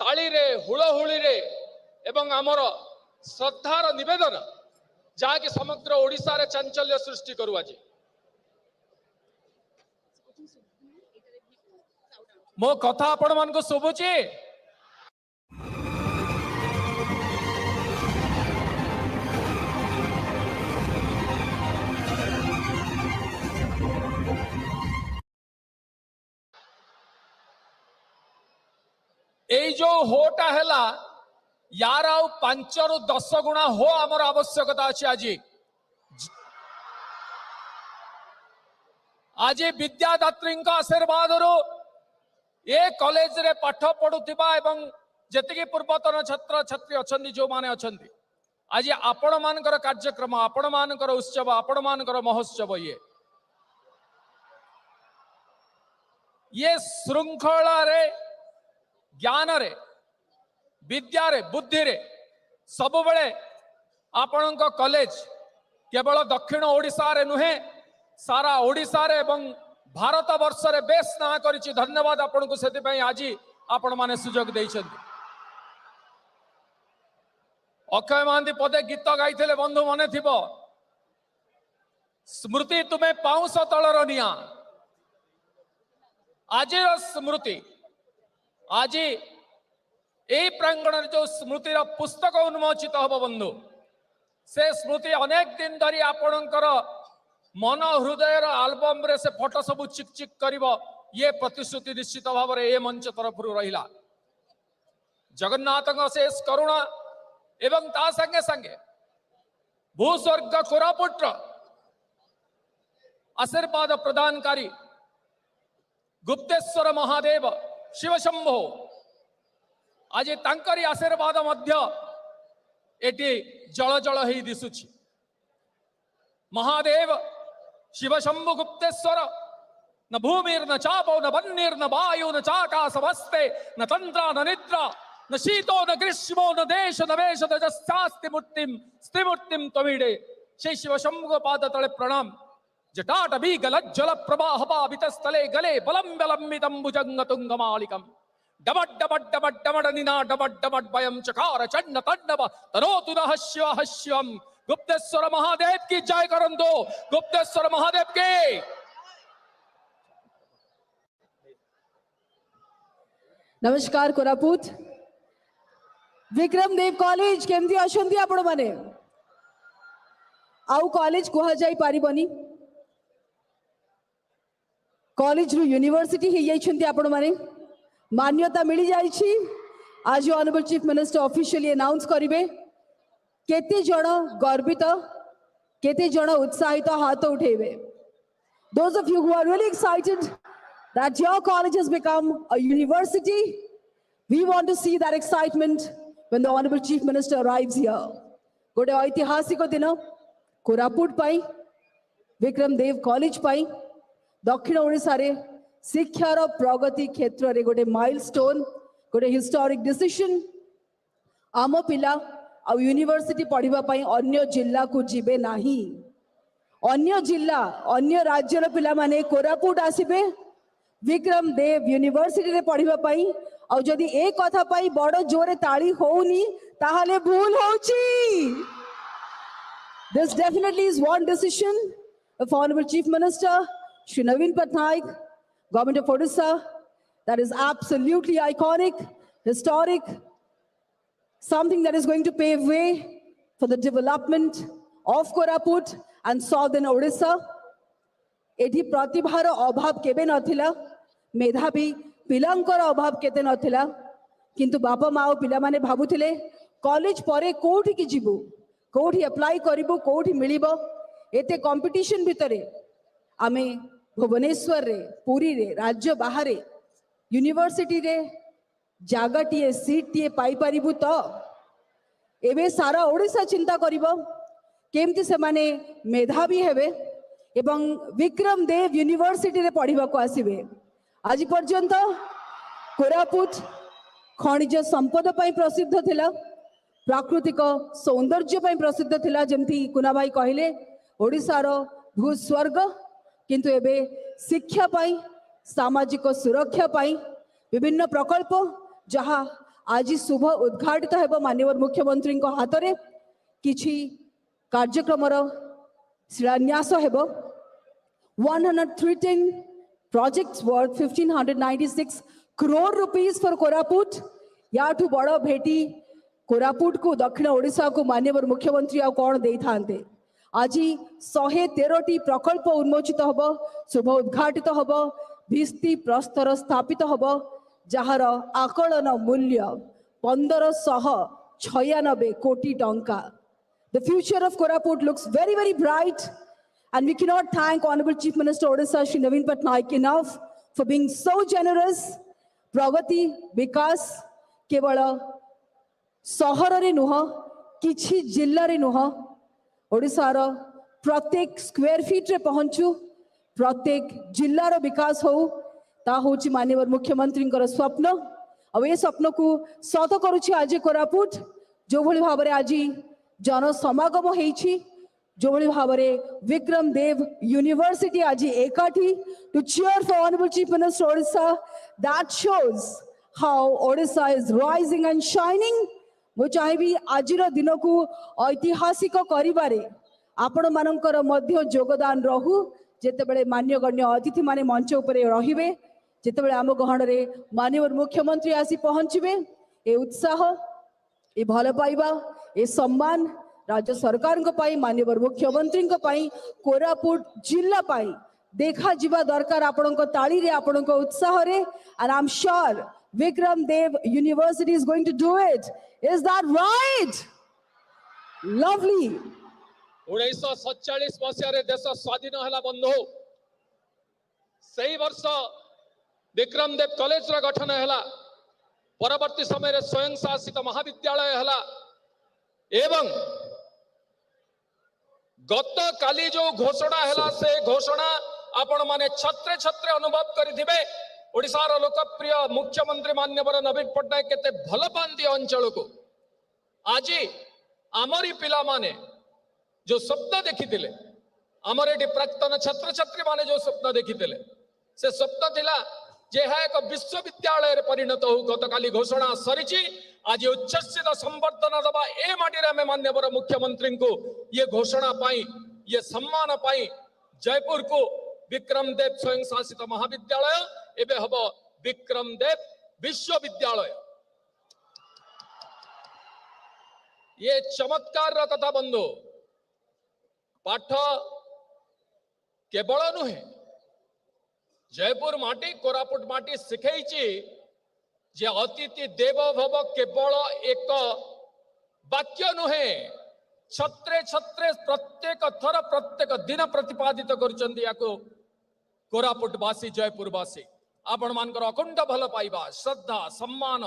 S9: ताली रे हुलहुली रे एवं आमर श्रद्धार निवेदन जहाँकि समग्र ओडिशा रे चांचल्य सृष्टि करू आज मो कथा आपण मानको सुबुची এই जो होटा हैला यार आउ 5 रु 10 गुणा हो आमर आवश्यकता अछि आज विद्यादात्री आशीर्वाद रो ए कॉलेज रे पाठ पढ़ुथिबा एवं जेतिकी पूर्वतन छात्र छात्री अछंदी जो माने अछंदी आज आपण मानकर कार्यक्रम आपण मानकर उत्सव आपण मानकर महोत्सव ये श्रृंखला रे ज्ञान रे विद्या रे बुद्धि रे सब बड़े आपण कॉलेज केवल दक्षिण ओडिशा रे नुहे सारा ओडिशा रे एवं भारत वर्ष रे बेस ना करिछि धन्यवाद आपण को सेति पई आज आपण माने सुजोग दैछन्ति अक्षय महांती पदे गीत गाइथिले बंधु मने थिबो स्मृति तुम्हें पाउंस तलर निया आज स्मृति आज यही प्रांगण जो स्मृतिर पुस्तक उन्मोचित हम बंधु से स्मृति अनेक दिन धरी आपणकर मन हृदय आल्बम रे से फोटो सब चिक चिक करिवो ये प्रतिश्रुति निश्चित भाव में ये मंच तरफ रहिला जगन्नाथ शेष करुणा एवं ता संगे संगे भूस्वर्ग कोरापुट आशीर्वाद प्रदानकारी गुप्तेश्वर महादेव शिवशंभो आज तांकरी आशीर्वाद मध्य एटी जल जल ही दिसुछि महादेव शिवशंभु गुप्तेश्वर न भूमिर न चापो न वन्निर न वायु न चाकाशमस्ते न तंद्रा न निद्रा न शीतो न ग्रीष्मो न देश न वेश स्त्रिमूर्तिम त्वमीडे श्री शिवशंभु पाद तले प्रणाम जटाटवी गलज्जल प्रवाह पावितस्थले गले बलं बलम्बितं भुजंग तुंगमालिकम् डबट डबट डबट डबट निना डबट डबट वयम चकार चंड तंडव तनोतु न हस्य हस्यम। गुप्तेश्वर महादेव की जय करंदो, गुप्तेश्वर महादेव की।
S8: नमस्कार कोरापुट विक्रम देव कॉलेज केमती अछंती आपण माने आउ कॉलेज कुहा जाई पारिबनी कॉलेज रु यूनिवर्सिटी ही जाई छंती आपण माने मान्यता मिली जाई छी। आज honourable chief minister officially announce करिवे केते जण गर्वित केते जण उत्साहित हाथ उठेबे। Those of you who are really excited that your college has become a university, we want to see that excitement when the Honorable Chief Minister arrives here. गोटे ऐतिहासिक दिन कोरापुट पाई विक्रम देव कॉलेज पाई दक्षिण ओडिशा रे शिक्षार प्रगति क्षेत्र रे गोटे माइलस्टोन गोटे हिस्टोरिक डिसीजन। आम पिला आ यूनिवर्सिटी पढ़िबा पाई अन्य जिल्ला को जिबे नाही, अन्य जिल्ला अन्य राज्यर पिला माने कोरापुट आसीबे विक्रम देव यूनिवर्सिटी रे पढ़िबा पाई। और जदि ए कथा पाई बड़ जोरे ताली होउनी ताहाले भूल होउची। This definitely is one decision of Honorable Chief Minister Shri Naveen Patnaik, Government of Odisha, that is absolutely iconic, historic, something that is going to pave way for the development of Koraput and southern Odisha. एठी प्रतिभार अभाव केबे नथिला, मेधावी पिलांकर अभाव केते नथिला, किंतु बापा माओ पिला माने भाबुथिले कॉलेज परे कोठी की जिबु, कोठी अप्लाई करिबु, कोठी मिलिबो। एते कंपटीशन भितरे आमे भुवनेश्वर रे, पुरी रे, राज्य बाहरे यूनिवर्सिटी रे जागाटीए सीटटीए पाई पारिबु। तो एबे सारा ओडिशा चिंता करिबो केमती से माने मेधावी हेबे एवं विक्रम देव यूनिवर्सिटी रे पढ़िबा को आसीबे। आज पर्यंत कोरापुट खनिज संपद पई प्रसिद्ध थिला, प्राकृतिक सौंदर्य पई प्रसिद्ध थिला, जेमती कुना भाई कहले ओडिशार भूस्वर्ग। किंतु एबे शिक्षा पाई, सामाजिक सुरक्षा पाई विभिन्न प्रकल्प जहाँ आज शुभ उद्घाटित हेबो माननीय मुख्यमंत्री को हाथ रे किछि कार्यक्रम शिलान्यास हेबो। 113 projects worth 1596 crore rupees for Koraput। याठू बड़ भेटी कोरापुट को दक्षिण ओडिशा को माननीय मुख्यमंत्री आ कौन दे थांते। आज 113टी प्रकल्प उन्मोचित हब, शुभ उद्घाटित हब, भित्ति प्रस्तर स्थापित हब, जार आकलन मूल्य 1596 कोटी टंका। The future of Koraput looks very, very bright, and we cannot thank Honorable Chief Minister Odisha Shri Naveen Patnaik enough for being so generous। प्रगति विकास केवल सहर रे नुह, किछि जिल्ला रे नुह, ओडिशार प्रत्येक स्क्वायर फीट रे पहुंचू, प्रत्येक जिल्लार विकास हो, ता होची माननीय मुख्यमंत्री स्वप्न। अब ये स्वप्न को सत करुछि आज कोरापुट। जो भली भाबरे आज जन समागम हेछि, जो भली भाबरे विक्रम देव यूनिवर्सिटी आज एकाठी to cheer for Honorable Chief Minister Odisha, that shows how Odisha is rising and shining। मु चाहिबी आजिर दिन को ऐतिहासिक करिबारे आपण मानकर मध्य योगदान रहू। जेतेबेले मान्यगण्य अतिथि माने मंच उपरे रहिबे, जेतेबेले आम गहन रे माननीय मुख्यमंत्री आसी पहुंचबे, ए उत्साह, ए भल पाइबा, ए सम्मान राज्य सरकार को पाई, माननीय मुख्यमंत्री को पाई, कोरापुट जिला पाई देखा जिबा दरकार आपणको ताली रे, आपणको उत्साह रे। and I'm sure Vikram Dev University is going to do it। Is that right? Lovely।
S9: 1947 मसीह देश स्वाधीन है बंधु, सही वर्ष विक्रम देव कॉलेज गठन है। परवर्ती समय स्वयं शासित महाविद्यालय है एवं गत काली जो घोषणा है से घोषणा आपण माने छत्रे छत्रे अनुभव करिथिबे। ओडिशार लोकप्रिय मुख्यमंत्री माननीय नवीन पट्टनायक केते भल पांती अंचल को। आज आमरी पिला माने जो स्वप्न देखिथिले, आमर एटी प्राक्तन छात्र छात्री माने जो स्वप्न देखिथिले, से स्वप्न थिला जे एक विश्वविद्यालय परिणत हो गतकाली घोषणा सरी आज उच्छ्वसित संवर्धन दबा ए माटी रे माननीय मुख्यमंत्री को ये घोषणा पाई ये सम्मान पाई जयपुर को विक्रम देव स्वयं शासित महाविद्यालय एवं हम विक्रम देव विश्वविद्यालय ये चमत्कार कथा बंधु पाठ केवल नुहे जयपुर माटी कोरापुट माटी शिखई जे अतिथि देव भव केवल एक वाक्य नुहे छत्रे छत्रे प्रत्येक थर प्रत्येक दिन प्रतिपादित कर कोरापुटवासी जयपुरवासी आपण मानकर अखंड भल पाइबा श्रद्धा सम्मान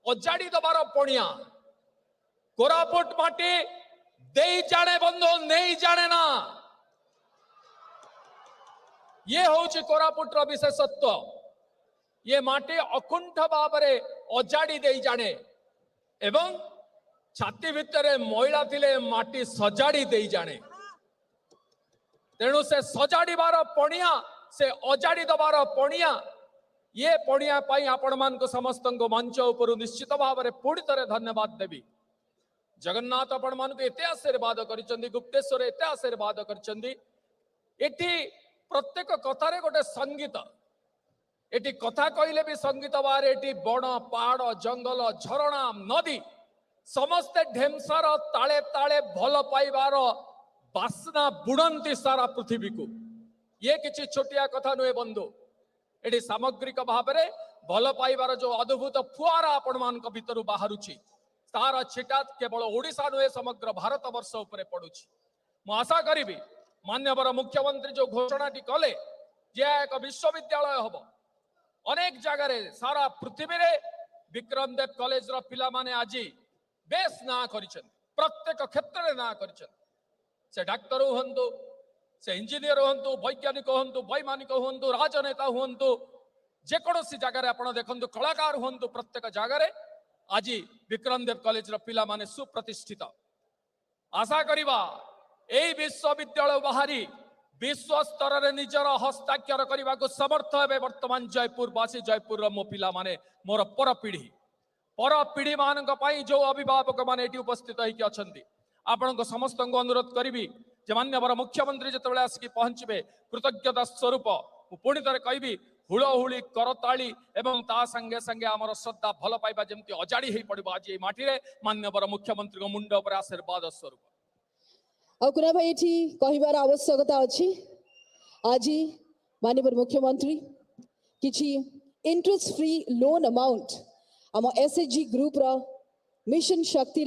S9: अजाड़ी दबार पणिया कोरापुट माटी दे जाने बंधु नहीं जाने ना ये हूँ कोरापुट विशेषत्व ये माटी अकुंठ भावरे अजाड़ी दे जाने एवं छाती भितर महिला थिले माटी सजाड़ी दे जाने तेणु से सजाड़ीबार पणिया से अजाड़ी दबार पणिया ये पणिया पाई आपण मान को समस्त मंच उपर निश्चित भाव में पुणी थे धन्यवाद देवी जगन्नाथ आपण मान को एते आशीर्वाद कर गुप्तेश्वर एते आशीर्वाद कर प्रत्येक कथारे गोटे संगीत एटी कथा कहले भी संगीत बाहर एटी बण पहाड़ जंगल झरणा नदी समस्ते ढेमसार ताले ताले भल पाइबार बासना बुणंती सारा पृथ्वी को ये किसी छोटिया कथा नुहे बंधु एटी सामग्रिक भाव में भल पाइबार जो अद्भुत फुआरा आपण मान भीतर बाहरुची तार छिटा केवल ओडिशा नुहे समग्र भारत वर्ष उपरे पड़ुची मु आशा करी मान्यवर मुख्यमंत्री जो घोषणा कले जे एक विश्वविद्यालय हम अनेक जगार सारा पृथ्वी रे विक्रम देव कॉलेज रो पिला माने आज बेस ना कर प्रत्येक क्षेत्र में ना कर से डाक्तर हूँ से इंजीनियर हूँ वैज्ञानिक हूँ वैमानिक हूँ राजनेता हूँ जेकोसी जगार आप देखते कलाकार हूँ प्रत्येक जगार आज विक्रम देव कॉलेज रो पिला माने सुप्रतिष्ठित आशा करिबा एई विश्वविद्यालय बाहरी विश्व स्तर रे निजर हस्ताक्षर करने को समर्थ हे वर्तमान जयपुरवासी जयपुर मो पिला माने मोर पर पीढ़ी मान जो अभिभावक माने एटी उपस्थित होइकी अछंती आपण समस्त अनुरोध करी जे मान्यवर मुख्यमंत्री जिते आसिक पहुंचे कृतज्ञता स्वरूप पुणी थे कहि हुलहुली करताली एवं ता संगे संगे आमर श्रद्धा भल पाइबा जमती अजाड़ी हो पड़ो आज माटी रे मान्यवर मुख्यमंत्री मुंड उपर आशीर्वाद स्वरूप
S8: अकुना भाई ये कहबार आवश्यकता अच्छी आज माननीय मुख्यमंत्री किसी इंटरेस्ट फ्री लोन अमाउंट आम एसएचजी ग्रुप रो मिशन शक्ति